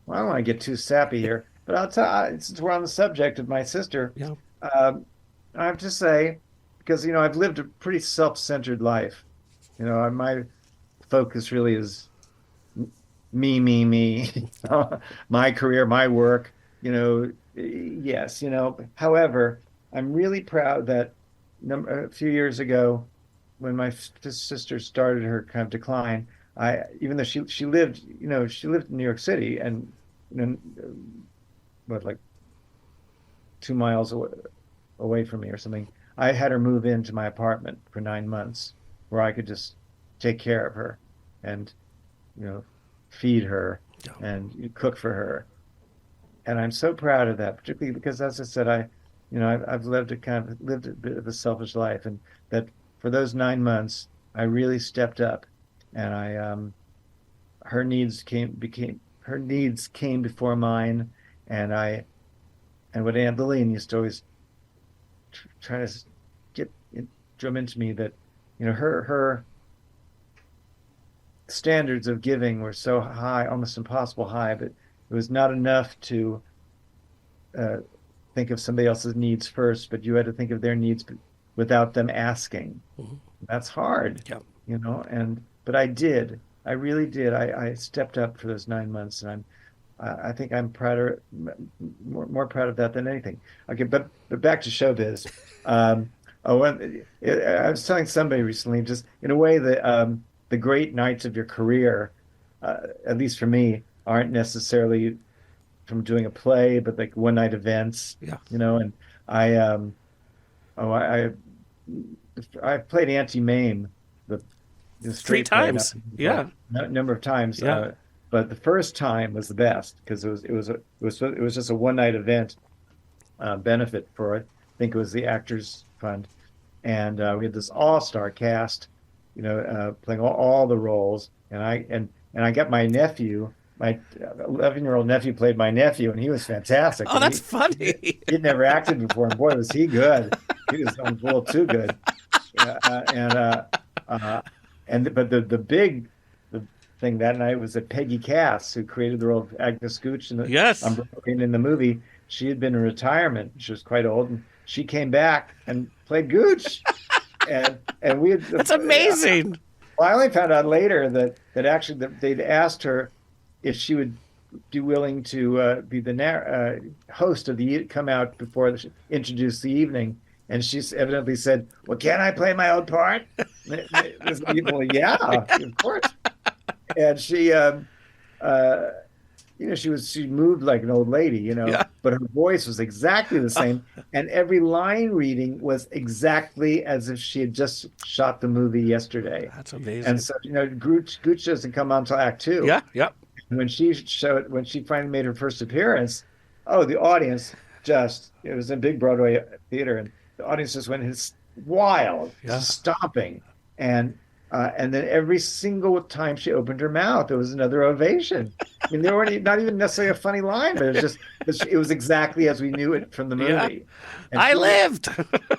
Well, I don't want to get too sappy here, but I'll tell you, since we're on the subject of my sister, Yeah. I have to say, because, I've lived a pretty self-centered life. My focus really is me, my career, my work, yes, However, I'm really proud that a few years ago, when my sister started her kind of decline, even though she lived in New York City, and like 2 miles away from me or something, I had her move into my apartment for 9 months, where I could just take care of her and feed her and cook for her. And I'm so proud of that, particularly because, as I said, I've lived a bit of a selfish life, and that for those 9 months I really stepped up, and her needs came before mine, and what Aunt Lillian used to always try to drum into me, that her standards of giving were so high, almost impossible high, but it was not enough to think of somebody else's needs first, but you had to think of their needs without them asking. Mm-hmm. That's hard, but I did. I really did. I stepped up for those 9 months, and I think I'm more proud of that than anything. Okay, but back to showbiz. I was telling somebody recently, just in a way, that the great nights of your career, at least for me, aren't necessarily from doing a play, but like one night events. Yeah. And I played Auntie Mame the 3 times. Yeah. A number of times. Yeah. But the first time was the best, because it was just a one night event, benefit for, I think it was the Actors Fund, and we had this all-star cast, playing all the roles, and I got my nephew. My 11-year-old nephew played my nephew, and he was fantastic. Oh, that's funny. He'd never acted before, and boy, was he good. He was a little too good. But the big thing that night was that Peggy Cass, who created the role of Agnes Gooch in the movie, she had been in retirement. She was quite old, and she came back and played Gooch. and we had, that's amazing. Well, I only found out later that actually they'd asked her if she would be willing to be the host of come out before introduce the evening, and she evidently said, "Well, can I play my own part?" Well, yeah, of course. And she, she moved like an old lady, but her voice was exactly the same, and every line reading was exactly as if she had just shot the movie yesterday. That's amazing. And so, Gooch doesn't come on until Act 2. Yeah, yep. When she finally made her first appearance, the audience it was in big Broadway theater, and the audience just went wild, just stomping, and then every single time she opened her mouth, there was another ovation. I mean, there were not even necessarily a funny line, but it was exactly as we knew it from the movie. Yeah. I lived.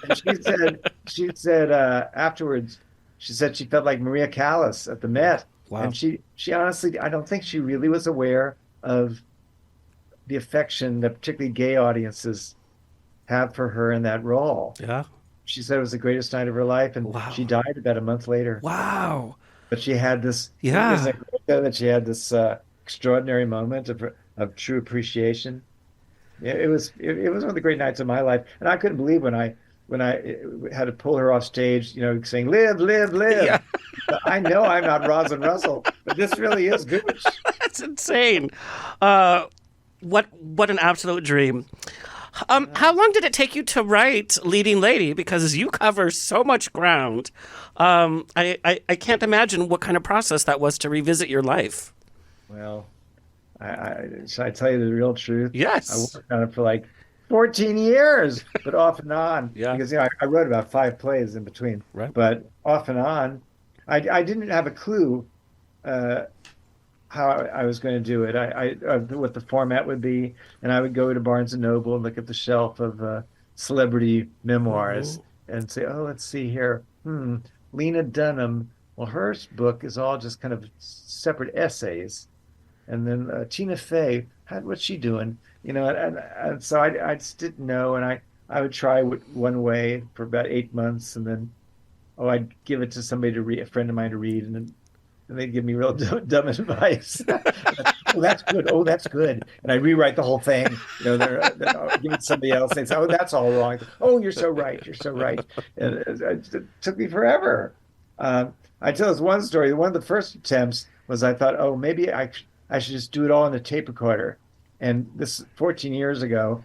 And she said afterwards, she said she felt like Maria Callas at the Met. Wow. And she honestly, I don't think she really was aware of the affection that particularly gay audiences have for her in that role. Yeah. she said it was the greatest night of her life, and Wow. she died about a month later. Wow. But she had this, isn't Yeah. it great though, that she had this extraordinary moment of true appreciation. Yeah, it was one of the great nights of my life, and I couldn't believe when I had to pull her off stage, saying "Live, live, Yeah. live." I know I'm not Rosalind Russell, but this really is Gooch. That's insane. What an absolute dream. How long did it take you to write Leading Lady? Because you cover so much ground. I can't imagine what kind of process that was to revisit your life. Well, should I tell you the real truth? I Yes. worked on it for like 14 years, but off and on. Yeah. Because I wrote about 5 plays in between. Right. But off and on, I didn't have a clue how I was going to do it. What the format would be, and I would go to Barnes and Noble and look at the shelf of celebrity memoirs and say, "Oh, let's see here. Lena Dunham. Well, her book is all just kind of separate essays." And then Tina Fey, what's she doing? And so I just didn't know, and I would try one way for about 8 months, and then I'd give it to somebody to read, a friend of mine to read, and they'd give me real dumb advice. Oh, that's good. Oh, that's good. And I rewrite the whole thing. I'll give it to somebody else. They say, "Oh, that's all wrong." "Oh, you're so right. You're so right." And it took me forever. I tell this one story. One of the first attempts was I thought, "Oh, maybe I should just do it all on a tape recorder." And this 14 years ago,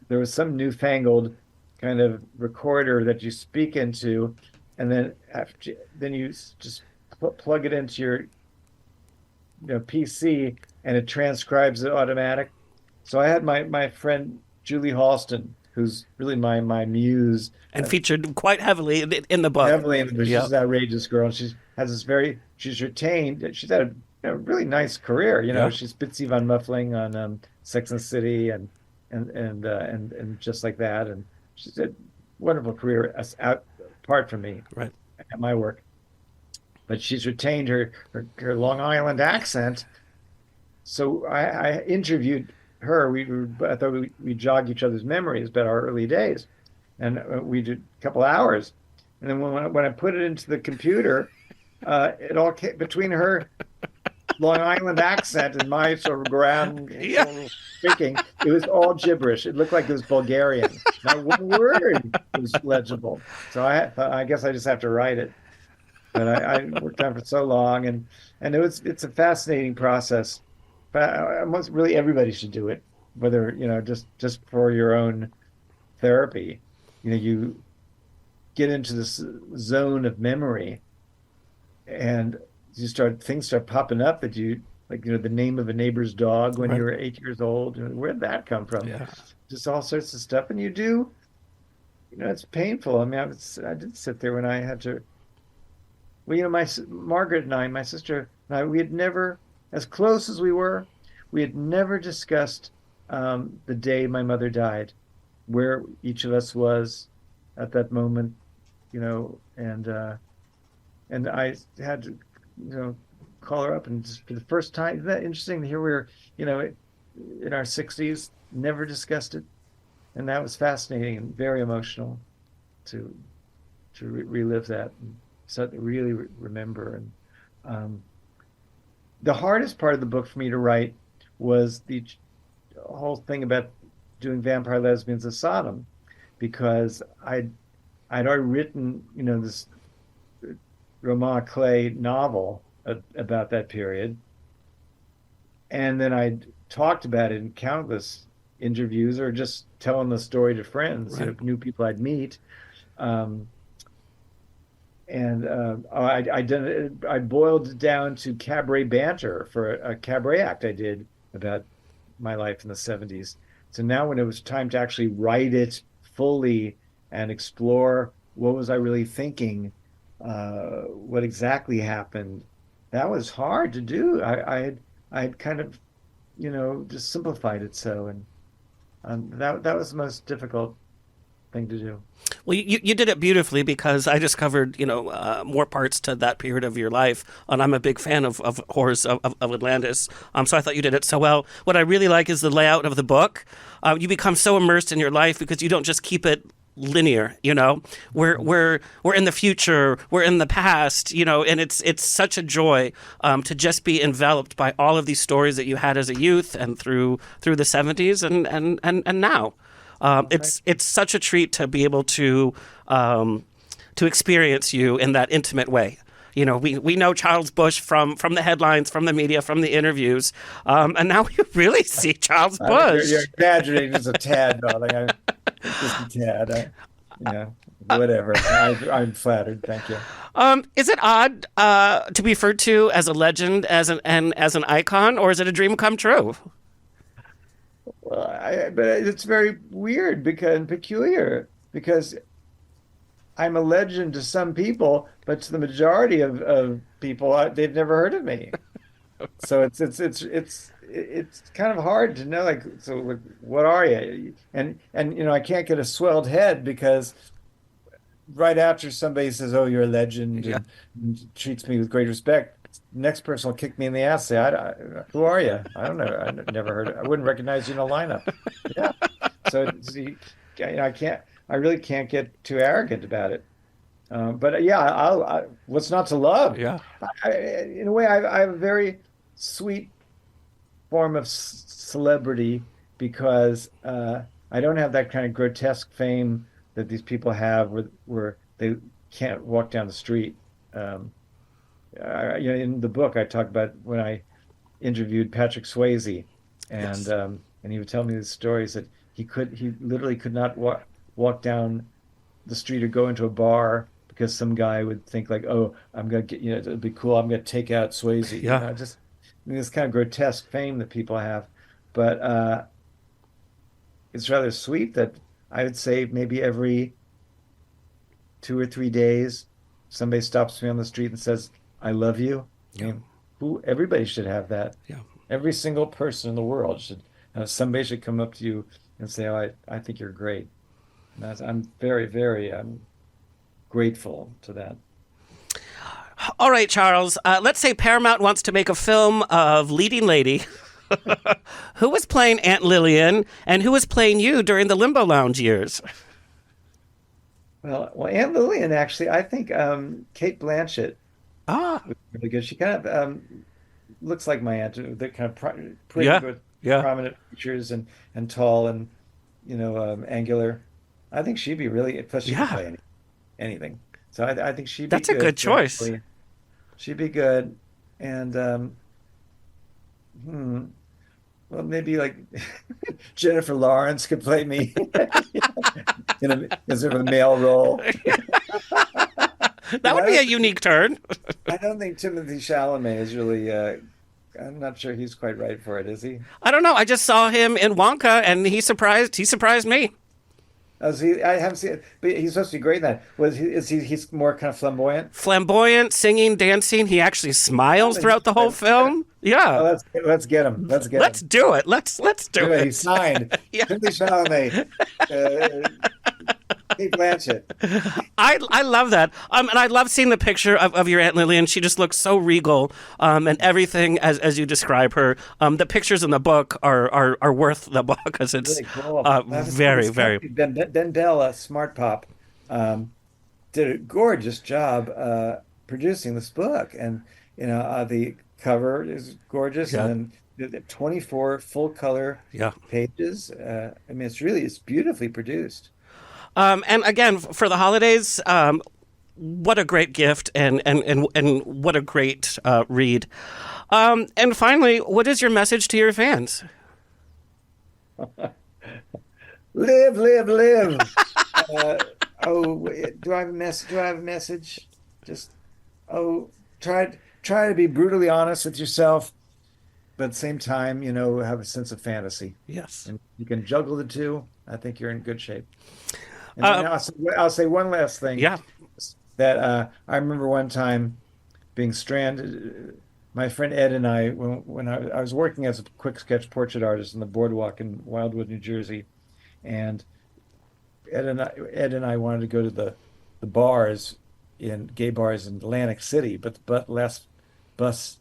there was some newfangled kind of recorder that you speak into, and then you just plug it into your PC, and it transcribes it automatic. So I had my friend Julie Halston, who's really my muse, And featured quite heavily in the book. heavily in the. Yep. She's an outrageous girl, and she's retained. She's had a really nice career. Yeah. She's Bitsy Von Muffling on Sex and the City and just like that, and she's a wonderful career apart from me Right. at my work. But she's retained her Long Island accent. So I interviewed her. I thought we jogged each other's memories about our early days, and we did a couple hours. And then when I put it into the computer, it all came between her Long Island accent and my sort of ground speaking. It was all gibberish. It looked like it was Bulgarian. Not one word was legible. So I guess I just have to write it. But I worked on it for so long, and it's a fascinating process. But really everybody should do it, whether just for your own therapy. You get into this zone of memory, and things start popping up that you like. The name of a neighbor's dog when you were 8 years old. Where'd that come from? Yeah. Just all sorts of stuff, and you do. It's painful. I mean, I did sit there when I had to. Well, Margaret and I, my sister and I, we had never, as close as we had never discussed the day my mother died, where each of us was at that moment, and I had to, call her up, and just for the first time, isn't that interesting to hear we were, in our 60s, never discussed it, and that was fascinating and very emotional to relive that. And, so to really remember. And the hardest part of the book for me to write was the whole thing about doing Vampire Lesbians of Sodom, because I'd already written this Roman Clay novel about that period, and then I'd talked about it in countless interviews or just telling the story to friends, Right. new people I'd meet. And I boiled it down to cabaret banter for a cabaret act I did about my life in the 70s. So now when it was time to actually write it fully and explore what was I really thinking, what exactly happened, that was hard to do. I had kind of, just simplified it so, and that was the most difficult thing to do. Well, you did it beautifully, because I discovered, more parts to that period of your life, and I'm a big fan of Horrors of Atlantis. So I thought you did it so well. What I really like is the layout of the book. You become so immersed in your life because you don't just keep it linear, you know. We're in the future, we're in the past, you know, and it's such a joy to just be enveloped by all of these stories that you had as a youth and through the 70s and now. It's such a treat to be able to experience you in that intimate way. You know, we know Charles Busch from the headlines, from the media, from the interviews, and now we really see Charles Busch. You're exaggerating just a tad, darling. Just a tad. Yeah, whatever. I'm flattered. Thank you. Is it odd to be referred to as a legend, as an icon, or is it a dream come true? Well, but it's very weird and peculiar because I'm a legend to some people, but to the majority of people, they've never heard of me. So it's kind of hard to know. Like, so like, what are you? And you know, I can't get a swelled head because right after somebody says, "Oh, you're a legend," and treats me with great respect, next person will kick me in the ass. Say, "Who are you? I don't know. I never heard. I wouldn't recognize you in a lineup." Yeah. So see, you know, I really can't get too arrogant about it. But yeah, what's not to love? Yeah. In a way, I have a very sweet form of celebrity because I don't have that kind of grotesque fame that these people have, where they can't walk down the street. You know, in the book, I talk about when I interviewed Patrick Swayze, and and he would tell me these stories that he literally could not walk down the street or go into a bar because some guy would think like, oh, I'm gonna get, you know, it'd be cool, I'm gonna take out Swayze. Yeah. You know, just, I mean, this kind of grotesque fame that people have, but it's rather sweet that I would say maybe every 2 or 3 days somebody stops me on the street and says, "I love you." I mean, everybody should have that. Yeah. Every single person in the world should. Somebody should come up to you and say, "Oh, I think you're great." And I'm very, very grateful to that. All right, Charles. Let's say Paramount wants to make a film of leading lady. Who was playing Aunt Lillian, and who was playing you during the Limbo Lounge years? Well, Aunt Lillian, actually, I think Kate Blanchett Ah, was really good. She kind of looks like my aunt, the kind of pretty yeah, good, yeah. prominent features and tall and, you know, angular. I think she'd be really, plus she can Yeah. play anything. So I think she'd be That's a good good for Aunt choice. Lillian. She'd be good. And hmm, well, maybe like Jennifer Lawrence could play me in sort of a male role. That would be a unique turn. I don't think Timothy Chalamet is really. I'm not sure he's quite right for it, is he? I don't know. I just saw him in Wonka, and he surprised me. Oh, I haven't seen it, but he's supposed to be great in that. He's more kind of flamboyant? Flamboyant, singing, dancing. He actually smiles throughout the whole film. Oh, Yeah. let's get him. Let's get Let's him. do it. Let's do Do it. it. He's signed. Yeah. Timothy Chalamet. Kate Blanchett. I love that. And I love seeing the picture of your Aunt Lillian. She just looks so regal, and everything as you describe her. The pictures in the book are worth the book because it's Really cool. very, very. Ben Bell, Smart Pop, did a gorgeous job producing this book, and you know the cover is gorgeous, Yeah. and then the 24 full color Yeah. pages. I mean, it's beautifully produced. And again, for the holidays, what a great gift and what a great read. And finally, what is your message to your fans? Live, live, live. Do I have a message? Do I have a message? Just try to be brutally honest with yourself, but at the same time, you know, have a sense of fantasy. Yes. And you can juggle the two. I think you're in good shape. And then I'll say one last thing. Yeah. That I remember one time being stranded. My friend Ed and I, when I was working as a quick sketch portrait artist in the boardwalk in Wildwood, New Jersey, and Ed and I wanted to go to the bars gay bars in Atlantic City, but last bus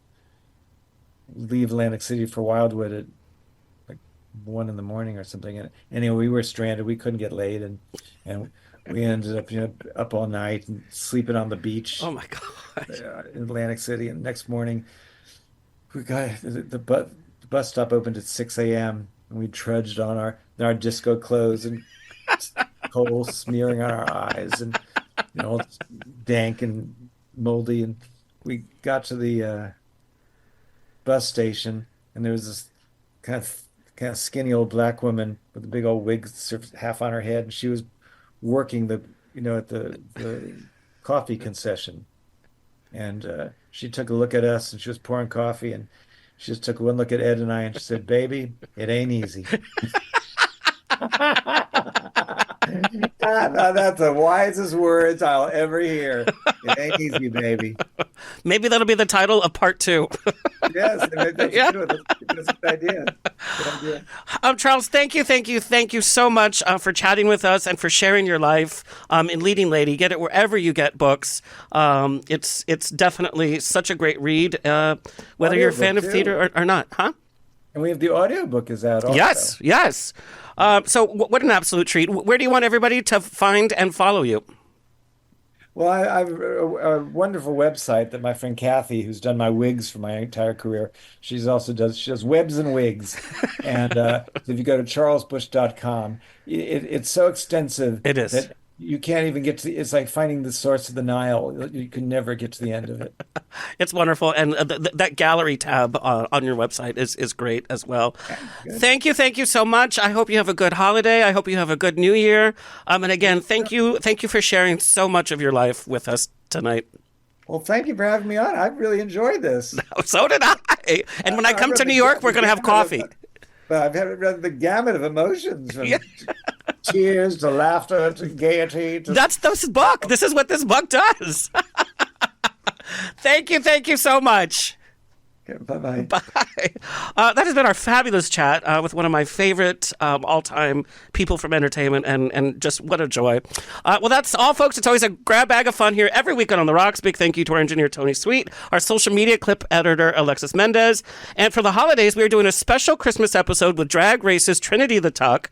leave Atlantic City for Wildwood at like 1 in the morning or something. And anyway, we were stranded. We couldn't get laid, and we ended up, up all night and sleeping on the beach. Oh my God. In Atlantic City. And next morning, we got the bus stop opened at 6 a.m. and we trudged on our disco clothes and coal smearing on our eyes and all dank and moldy. And we got to the bus station, and there was this kind of skinny old black woman with a big old wig sort of half on her head, and she was working at the coffee concession. And she took a look at us, and she was pouring coffee, and she just took one look at Ed and I, and she said, "Baby, it ain't easy." That's the wisest words I'll ever hear. It ain't easy, baby. Maybe that'll be the title of part 2. Yes, that's Yeah. good. That's a good idea. Good idea. Charles, thank you so much for chatting with us and for sharing your life in Leading Lady. Get it wherever you get books. It's definitely such a great read, whether you're a fan of theater or not, huh? And we have the audiobook is out also. Yes. So what an absolute treat. Where do you want everybody to find and follow you? Well, I have a wonderful website that my friend Kathy, who's done my wigs for my entire career, she does webs and wigs. And if you go to charlesbusch.com, it's so extensive. It is. That you can't even get to it's like finding the source of the Nile. You can never get to the end of it. It's wonderful. And that gallery tab on your website is great as well. Good. Thank you so much. I hope you have a good holiday. I hope you have a good new year. And again, thank you for sharing so much of your life with us tonight. Well, thank you for having me on. I've really enjoyed this. So did I. And when I come to New York, we're going to have coffee. I've had the gamut of emotions from tears to laughter to gaiety. That's this book. This is what this book does. Thank you so much. Okay, bye-bye. Bye. That has been our fabulous chat with one of my favorite all-time people from entertainment, and just what a joy. Well, that's all, folks. It's always a grab bag of fun here every weekend on The Rocks. Big thank you to our engineer, Tony Sweet, our social media clip editor, Alexis Mendez. And for the holidays, we are doing a special Christmas episode with drag racist Trinity the Tuck.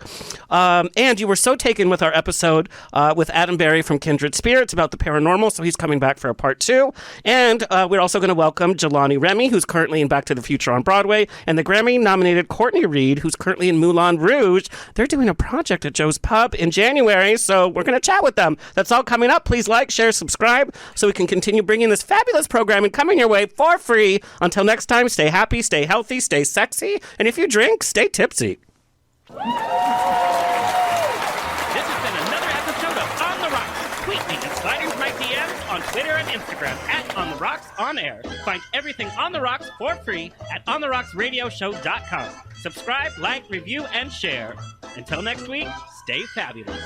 And you were so taken with our episode with Adam Berry from Kindred Spirits about the paranormal, so he's coming back for a part 2. And we're also going to welcome Jelani Remy, who's currently in Back to the Future on Broadway, and the Grammy-nominated Courtney Reed, who's currently in Moulin Rouge. They're doing a project at Joe's Pub in January, so we're going to chat with them. That's all coming up. Please like, share, subscribe, so we can continue bringing this fabulous programming coming your way for free. Until next time, stay happy, stay healthy, stay sexy, and if you drink, stay tipsy. This has been another episode of On the Rocks. Tweet me and slide into my DMs on Twitter and Instagram at On the Rocks On Air. Find everything On the Rocks for free at OnTheRocksRadioShow.com. Subscribe, like, review, and share. Until next week, stay fabulous.